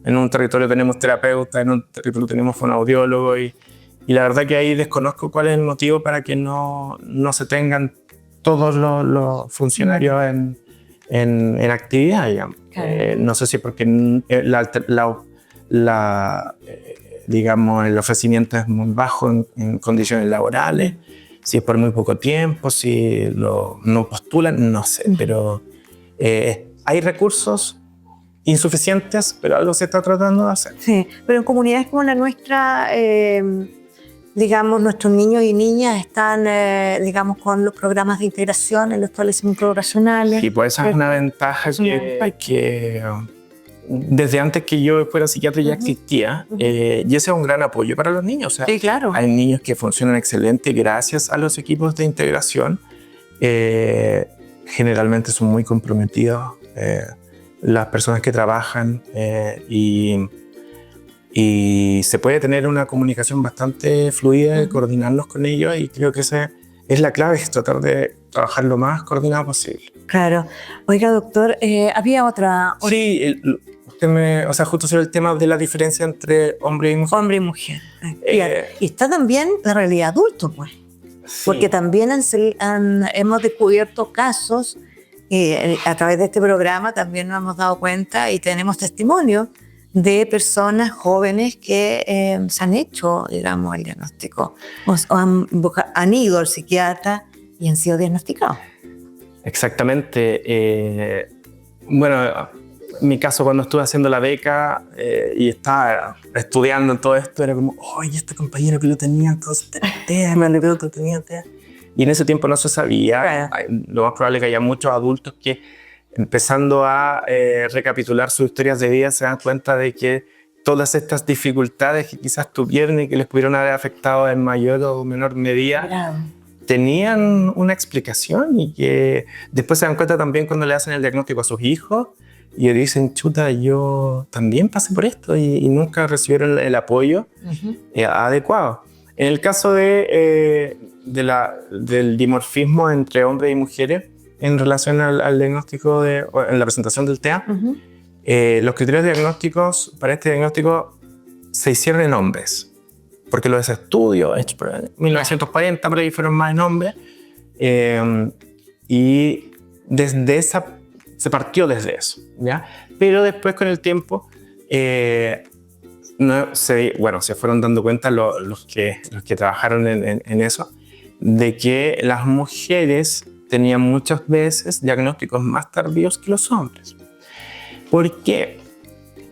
En un territorio tenemos terapeuta, en un territorio tenemos fonoaudiólogo, y la verdad que ahí desconozco cuál es el motivo para que no se tengan todos los funcionarios en actividad, digamos. Claro. No sé si porque digamos, el ofrecimiento es muy bajo en condiciones laborales, si es por muy poco tiempo, si no postulan, no sé, pero hay recursos insuficientes, pero algo se está tratando de hacer. Sí, pero en comunidades como la nuestra, digamos, nuestros niños y niñas están, digamos, con los programas de integración en los establecimientos poblacionales. Y pues esa es una ventaja que desde antes que yo fuera psiquiatra ya existía, y ese es un gran apoyo para los niños. O sea, sí, claro. Hay niños que funcionan excelente gracias a los equipos de integración. Generalmente son muy comprometidos las personas que trabajan, y se puede tener una comunicación bastante fluida, coordinarnos con ellos, y creo que esa es la clave, es tratar de trabajar lo más coordinado posible. Claro. Oiga, doctor, había otra... Sí, justo sobre el tema de la diferencia entre hombre y mujer. Hombre y mujer. Y está también la realidad adulto, pues. Sí. Porque también hemos descubierto casos, a través de este programa también nos hemos dado cuenta y tenemos testimonios de personas jóvenes que se han hecho, digamos, el diagnóstico, o han ido al psiquiatra y han sido diagnosticados. Exactamente. Bueno, en mi caso, cuando estuve haciendo la beca y estaba estudiando todo esto, era como, oye, este compañero que lo tenía, entonces TEA, me alegró que tenía TEA. Y en ese tiempo no se sabía. Lo más probable es que haya muchos adultos que, empezando a recapitular sus historias de vida, se dan cuenta de que todas estas dificultades que quizás tuvieron y que les pudieron haber afectado en mayor o menor medida, tenían una explicación, y que después se dan cuenta también cuando le hacen el diagnóstico a sus hijos y dicen, chuta, yo también pasé por esto, y nunca recibieron el apoyo adecuado. En el caso del dimorfismo entre hombres y mujeres en relación al diagnóstico, en la presentación del TEA, los criterios diagnósticos para este diagnóstico se hicieron en hombres, porque los estudios hechos por 1940 por ahí fueron más en hombres, y se partió desde eso, ¿ya? Pero después, con el tiempo, se fueron dando cuenta los que trabajaron en eso, de que las mujeres tenían muchas veces diagnósticos más tardíos que los hombres. ¿Por qué?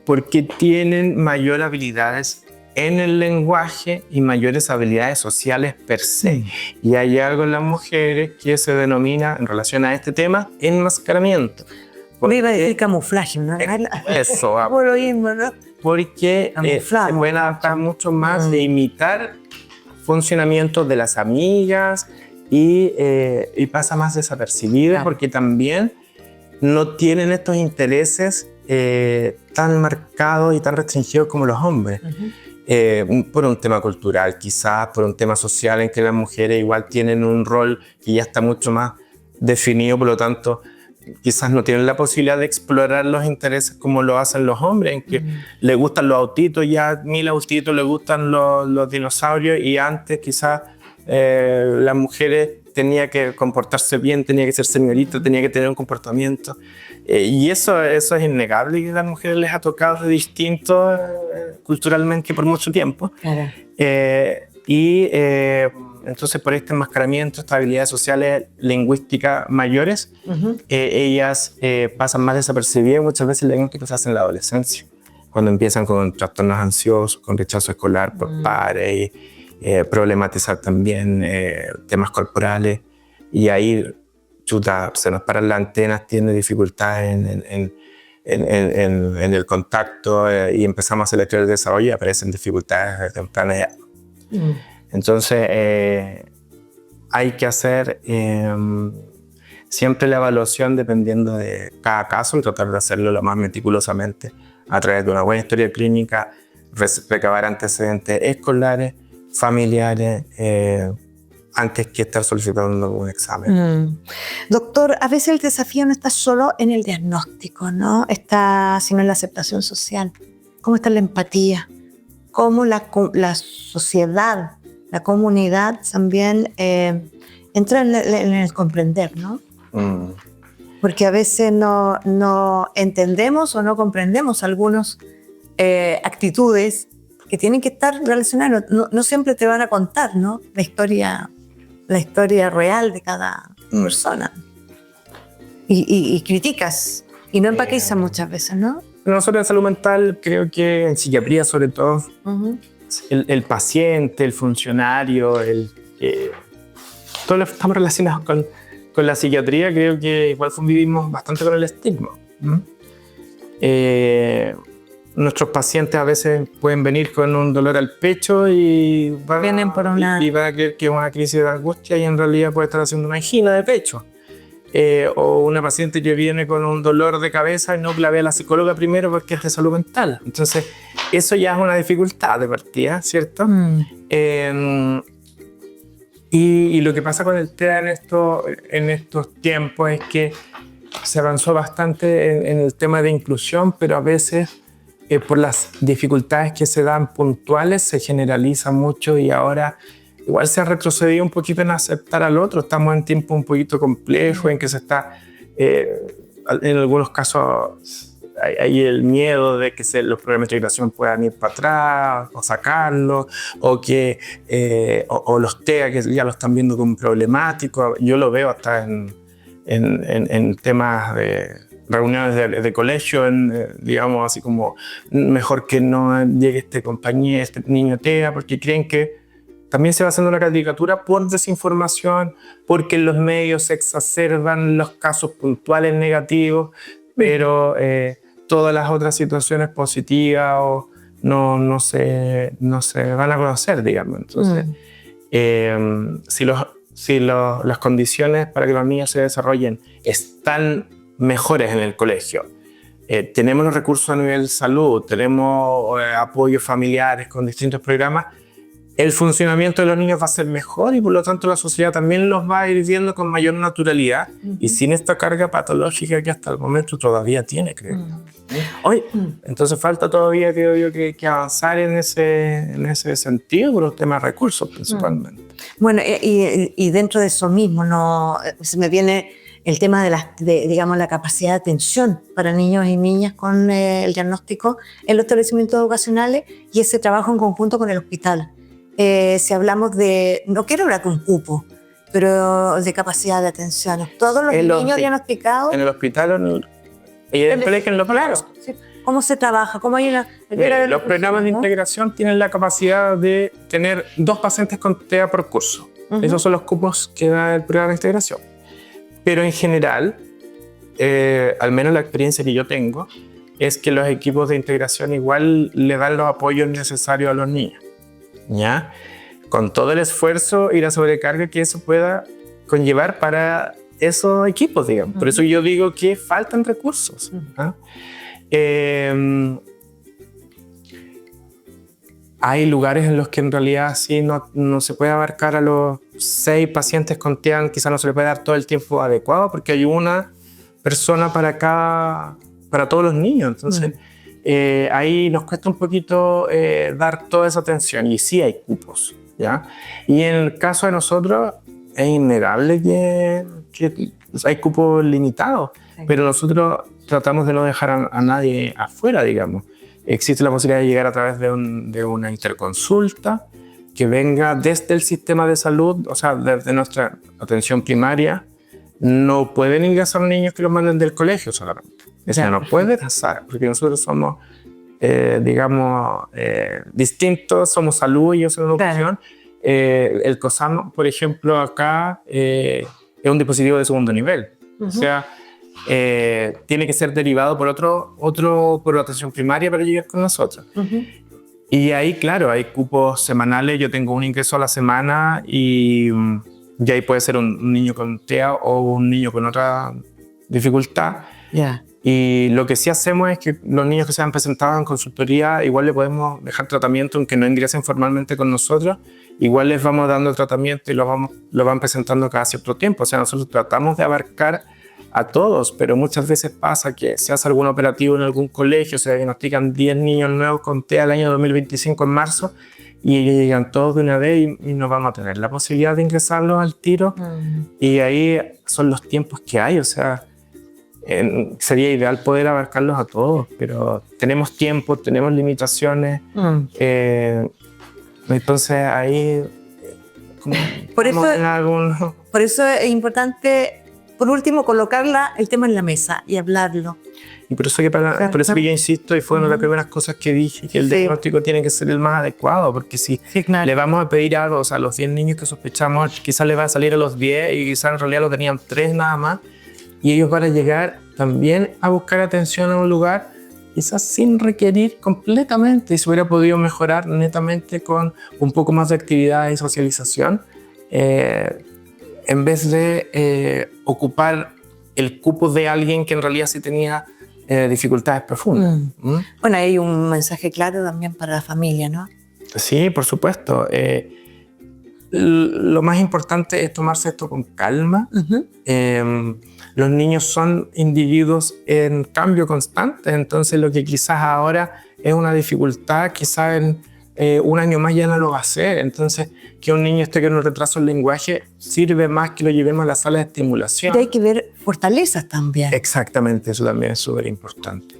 Porque tienen mayor habilidades en el lenguaje y mayores habilidades sociales per se. Y hay algo en las mujeres que se denomina, en relación a este tema, enmascaramiento. Me iba a decir camuflaje, ¿no? Eso. Por lo mismo, ¿no? Porque se pueden adaptar mucho más de imitar funcionamientos de las amigas, y pasa más desapercibida, porque también no tienen estos intereses tan marcados y tan restringidos como los hombres. Por un tema cultural, quizás por un tema social, en que las mujeres igual tienen un rol que ya está mucho más definido, por lo tanto, quizás no tienen la posibilidad de explorar los intereses como lo hacen los hombres, en que les gustan los autitos, ya a 1000 autitos les gustan los dinosaurios, y antes quizás las mujeres tenía que comportarse bien, tenía que ser señorita, tenía que tener un comportamiento. Y eso es innegable, que a las mujeres les ha tocado de distinto culturalmente por mucho tiempo. Claro. Entonces, por este enmascaramiento, estas habilidades sociales lingüísticas mayores, ellas pasan más desapercibidas, y muchas veces el diagnóstico se hace en la adolescencia, cuando empiezan con trastornos ansiosos, con rechazo escolar por pares, y problematizar también temas corporales, y ahí chuta, se nos paran las antenas, tiene dificultades en el contacto, y empezamos a hacer la historia del desarrollo y aparecen dificultades de temprana edad. Entonces hay que hacer siempre la evaluación dependiendo de cada caso, y tratar de hacerlo lo más meticulosamente a través de una buena historia clínica, recabar antecedentes escolares, familiares, antes que estar solicitando un examen. Doctor, a veces el desafío no está solo en el diagnóstico, ¿no? Sino en la aceptación social. ¿Cómo está la empatía? ¿Cómo la sociedad, la comunidad también entra en el comprender, ¿no? Porque a veces no entendemos o no comprendemos algunas actitudes que tienen que estar relacionadas. No siempre te van a contar, ¿no? La historia real de cada persona. Y criticas y no empatizas muchas veces, ¿no? Nosotros en salud mental, creo que en psiquiatría sobre todo, el paciente, el funcionario, todos estamos relacionados con la psiquiatría. Creo que igual vivimos bastante con el estigma. Nuestros pacientes a veces pueden venir con un dolor al pecho y Vienen por y van a creer que es una crisis de angustia, y en realidad puede estar haciendo una angina de pecho. O una paciente que viene con un dolor de cabeza y no la ve a la psicóloga primero porque es de salud mental. Entonces, eso ya es una dificultad de partida, ¿cierto? Y lo que pasa con el TEA en estos tiempos es que se avanzó bastante en el tema de inclusión, pero a veces por las dificultades que se dan puntuales se generaliza mucho, y ahora igual se ha retrocedido un poquito en aceptar al otro. Estamos en tiempos un poquito complejos en que se está, en algunos casos hay el miedo de que los programas de integración puedan ir para atrás o sacarlos, o que o los TEA que ya lo están viendo como problemáticos. Yo lo veo hasta en temas de reuniones de colegio, digamos así como mejor que no llegue este niño TEA, porque creen que también se va haciendo una caricatura por desinformación, porque en los medios se exacerban los casos puntuales negativos, pero todas las otras situaciones positivas no se van a conocer, digamos. Entonces, si las condiciones para que los niños se desarrollen están mejores en el colegio, tenemos los recursos a nivel salud, tenemos apoyos familiares con distintos programas, el funcionamiento de los niños va a ser mejor, y por lo tanto la sociedad también los va a ir viendo con mayor naturalidad y sin esta carga patológica que hasta el momento todavía tiene, creo. Entonces falta todavía, creo yo, que avanzar en ese sentido por los temas de recursos principalmente. Bueno, y dentro de eso mismo se me viene el tema digamos, la capacidad de atención para niños y niñas con el diagnóstico en los establecimientos educacionales, y ese trabajo en conjunto con el hospital. Si hablamos no quiero hablar de un cupo, pero de capacidad de atención. Todos los niños diagnosticados. En el hospital y en el colegio, en los claros. Sí. ¿Cómo se trabaja? ¿Cómo hay los programas de integración tienen la capacidad de tener 2 pacientes con TEA por curso. Esos son los cupos que da el programa de integración. Pero en general, al menos la experiencia que yo tengo, es que los equipos de integración igual le dan los apoyos necesarios a los niños, ¿ya? Con todo el esfuerzo y la sobrecarga que eso pueda conllevar para esos equipos, digamos. Por eso yo digo que faltan recursos. hay lugares en los que en realidad sí no se puede abarcar a los 6 pacientes con TEA, quizás no se le puede dar todo el tiempo adecuado porque hay una persona para todos los niños. Entonces, ahí nos cuesta un poquito dar toda esa atención y sí hay cupos, ¿ya? Y en el caso de nosotros es innegable que hay cupos limitados, pero nosotros tratamos de no dejar a nadie afuera, digamos. Existe la posibilidad de llegar a través de una interconsulta que venga desde el sistema de salud, o sea, desde nuestra atención primaria. No pueden ingresar niños que los manden del colegio solamente. O sea, no puede pasar, porque nosotros somos, distintos, somos salud y yo soy educación. El COSAM, por ejemplo, acá es un dispositivo de segundo nivel. O sea, tiene que ser derivado por por atención primaria para llegar con nosotros. Y ahí, claro, hay cupos semanales. Yo tengo un ingreso a la semana y ahí puede ser un niño con TEA o un niño con otra dificultad. Y lo que sí hacemos es que los niños que se han presentado en consultoría, igual le podemos dejar tratamiento, aunque no ingresen formalmente con nosotros, igual les vamos dando tratamiento y lo van presentando cada cierto tiempo. O sea, nosotros tratamos de abarcar a todos, pero muchas veces pasa que se hace algún operativo en algún colegio, se diagnostican 10 niños nuevos con TEA el año 2025 en marzo y llegan todos de una vez y no vamos a tener la posibilidad de ingresarlos al tiro. Y ahí son los tiempos que hay, o sea, sería ideal poder abarcarlos a todos, pero tenemos tiempo, tenemos limitaciones. Entonces ahí por eso es importante, por último, colocarla el tema en la mesa y hablarlo. Y por eso que yo insisto, y fue una de las primeras cosas que dije, que el diagnóstico tiene que ser el más adecuado, porque si le vamos a pedir algo, o sea, a los 10 niños que sospechamos, quizás le va a salir a los 10 y quizás en realidad lo tenían 3 nada más, y ellos van a llegar también a buscar atención a un lugar quizás sin requerir completamente, y se hubiera podido mejorar netamente con un poco más de actividad y socialización, en vez de ocupar el cupo de alguien que en realidad sí tenía dificultades profundas. Bueno, hay un mensaje claro también para la familia, ¿no? Sí, por supuesto. Lo más importante es tomarse esto con calma. Los niños son individuos en cambio constante, entonces lo que quizás ahora es una dificultad, quizás en un año más ya no lo va a ser. Entonces, que un niño esté con un retraso en lenguaje sirve más que lo llevemos a la sala de estimulación. Y hay que ver fortalezas también. Exactamente, eso también es súper importante.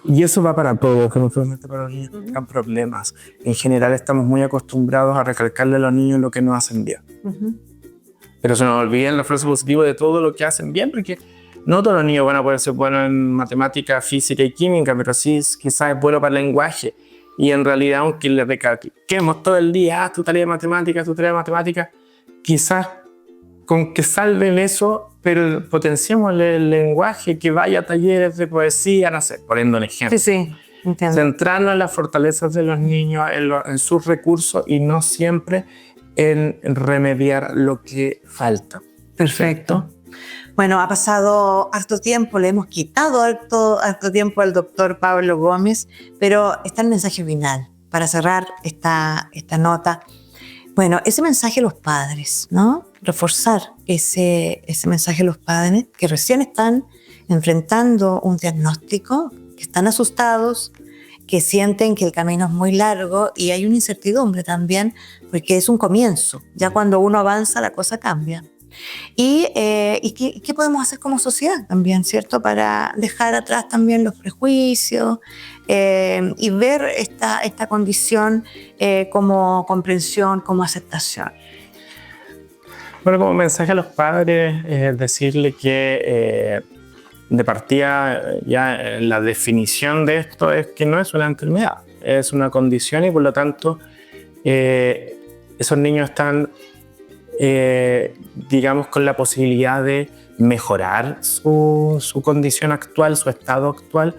Y eso va para todos, no solamente para los niños que tengan problemas. En general estamos muy acostumbrados a recalcarle a los niños lo que no hacen bien. Pero se nos olvida el refuerzo positivo de todo lo que hacen bien, porque no todos los niños van a poder ser buenos en matemática, física y química, pero sí quizás es bueno para el lenguaje. Y en realidad, aunque le recalquemos todo el día, tu tarea de matemáticas, quizás con que salven eso, pero potenciemos el lenguaje, que vaya a talleres de poesía, no sé, poniendo un ejemplo. Sí, entiendo. Centrarnos en las fortalezas de los niños, en sus recursos y no siempre en remediar lo que falta. Perfecto. Bueno, ha pasado harto tiempo, le hemos quitado harto tiempo al doctor Pablo Gómez, pero está el mensaje final para cerrar esta nota. Bueno, ese mensaje a los padres, ¿no? Reforzar ese mensaje a los padres que recién están enfrentando un diagnóstico, que están asustados, que sienten que el camino es muy largo y hay una incertidumbre también, porque es un comienzo. Ya cuando uno avanza, la cosa cambia. ¿Y qué podemos hacer como sociedad también, cierto? Para dejar atrás también los prejuicios y ver esta condición como comprensión, como aceptación. Bueno, como mensaje a los padres, decirle que de partida ya la definición de esto es que no es una enfermedad, es una condición y por lo tanto esos niños están digamos con la posibilidad de mejorar su condición actual, su estado actual,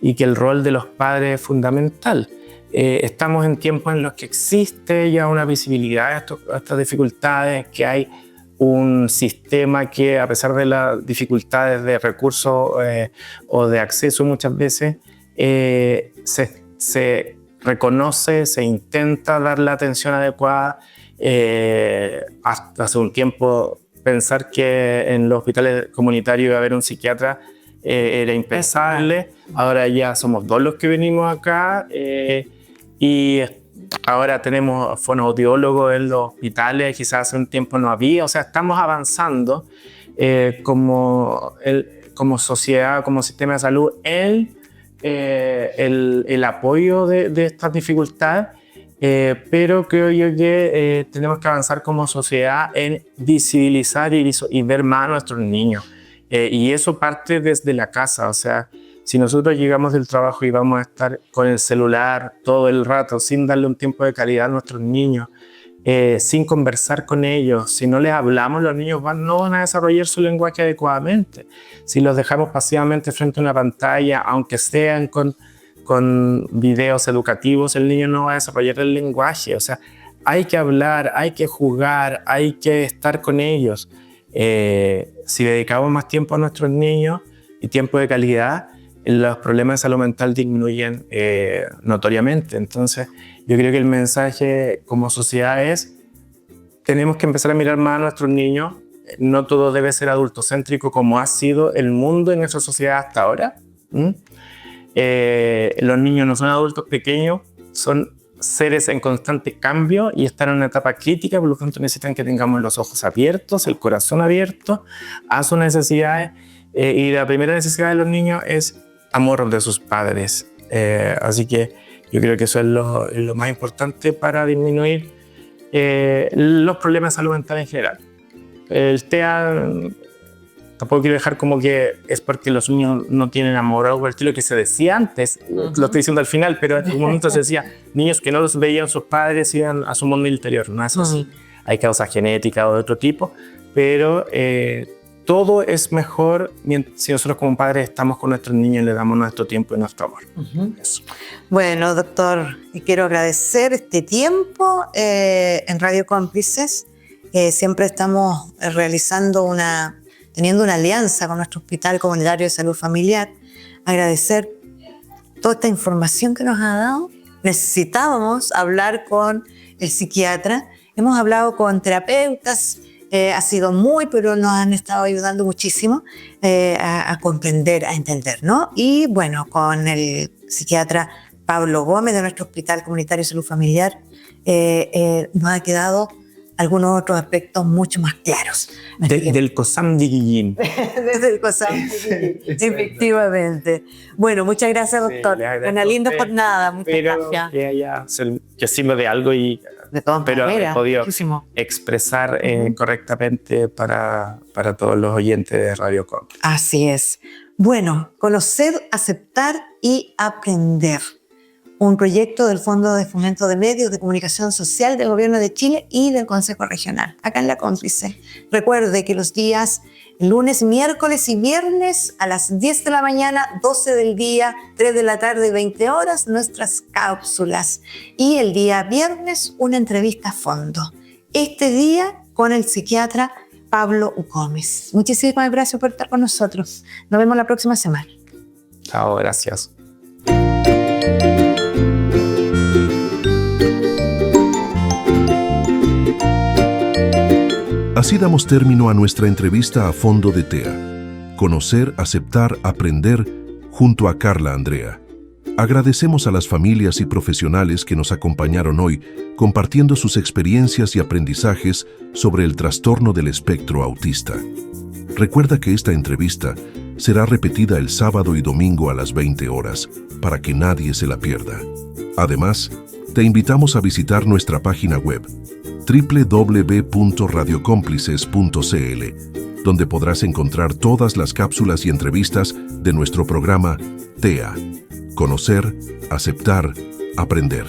y que el rol de los padres es fundamental. Estamos en tiempos en los que existe ya una visibilidad a estas dificultades, que hay un sistema que, a pesar de las dificultades de recursos o de acceso muchas veces, se reconoce, se intenta dar la atención adecuada. Hasta hace un tiempo pensar que en los hospitales comunitarios iba a haber un psiquiatra era impensable. Ahora ya somos 2 los que venimos acá y ahora tenemos fonoaudiólogos en los hospitales, quizás hace un tiempo no había. O sea, estamos avanzando como sociedad, como sistema de salud, el apoyo de estas dificultades, pero creo yo que tenemos que avanzar como sociedad en visibilizar y ver más a nuestros niños. Y eso parte desde la casa. O sea, si nosotros llegamos del trabajo y vamos a estar con el celular todo el rato, sin darle un tiempo de calidad a nuestros niños, sin conversar con ellos, si no les hablamos, los niños no van a desarrollar su lenguaje adecuadamente. Si los dejamos pasivamente frente a una pantalla, aunque sean con videos educativos, el niño no va a desarrollar el lenguaje. O sea, hay que hablar, hay que jugar, hay que estar con ellos. Si dedicamos más tiempo a nuestros niños y tiempo de calidad, los problemas de salud mental disminuyen notoriamente. Entonces, yo creo que el mensaje como sociedad es: tenemos que empezar a mirar más a nuestros niños. No todo debe ser adultocéntrico como ha sido el mundo en nuestra sociedad hasta ahora. Los niños no son adultos pequeños, son seres en constante cambio y están en una etapa crítica, por lo tanto necesitan que tengamos los ojos abiertos, el corazón abierto a sus necesidades, y la primera necesidad de los niños es amor de sus padres. Así que yo creo que eso es lo más importante para disminuir los problemas de salud mental en general. El TEA tampoco quiero dejar como que es porque los niños no tienen amor o algo por el estilo que se decía antes. Lo estoy diciendo al final, pero en un momento se decía niños que no los veían sus padres iban a su mundo interior. No es así. Hay causas genéticas o de otro tipo, pero todo es mejor si nosotros como padres estamos con nuestros niños y le damos nuestro tiempo y nuestro amor. Eso. Bueno, doctor, quiero agradecer este tiempo en Radio Cómplices. Siempre estamos teniendo una alianza con nuestro Hospital Comunitario de Salud Familiar. Agradecer toda esta información que nos ha dado. Necesitábamos hablar con el psiquiatra. Hemos hablado con terapeutas. Ha sido pero nos han estado ayudando muchísimo a comprender, a entender, ¿no? Y bueno, con el psiquiatra Pablo Gómez de nuestro Hospital Comunitario de Salud Familiar nos ha quedado algunos otros aspectos mucho más claros. Del COSAM de Guillín. Desde el COSAM de Guillín, efectivamente. Bueno, muchas gracias, doctor. Una linda jornada, muchas gracias. Que sirva de algo y de todas maneras, he podido muchísimo. Expresar correctamente para todos los oyentes de Radio Com. Así es. Bueno, conocer, aceptar y aprender. Un proyecto del Fondo de Fomento de Medios de Comunicación Social del Gobierno de Chile y del Consejo Regional, acá en La Cómplice. Recuerde que los días lunes, miércoles y viernes a las 10 de la mañana, 12 del día, 3 de la tarde, 20 horas, nuestras cápsulas. Y el día viernes, una entrevista a fondo. Este día con el psiquiatra Pablo Gómez. Muchísimas gracias por estar con nosotros. Nos vemos la próxima semana. Chao, gracias. Así damos término a nuestra entrevista a fondo de TEA. Conocer, aceptar, aprender, junto a Carla Andrea. Agradecemos a las familias y profesionales que nos acompañaron hoy, compartiendo sus experiencias y aprendizajes sobre el trastorno del espectro autista. Recuerda que esta entrevista será repetida el sábado y domingo a las 20 horas, para que nadie se la pierda. Además, te invitamos a visitar nuestra página web www.radiocómplices.cl, donde podrás encontrar todas las cápsulas y entrevistas de nuestro programa TEA. Conocer, aceptar, aprender.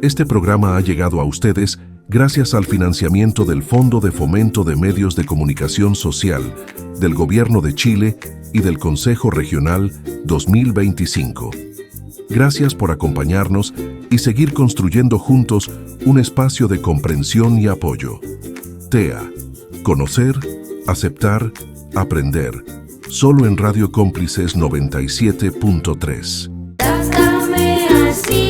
Este programa ha llegado a ustedes gracias al financiamiento del Fondo de Fomento de Medios de Comunicación Social del Gobierno de Chile y del Consejo Regional 2025. Gracias por acompañarnos y seguir construyendo juntos un espacio de comprensión y apoyo. TEA. Conocer, aceptar, aprender. Solo en Radio Cómplices 97.3. Trátame así.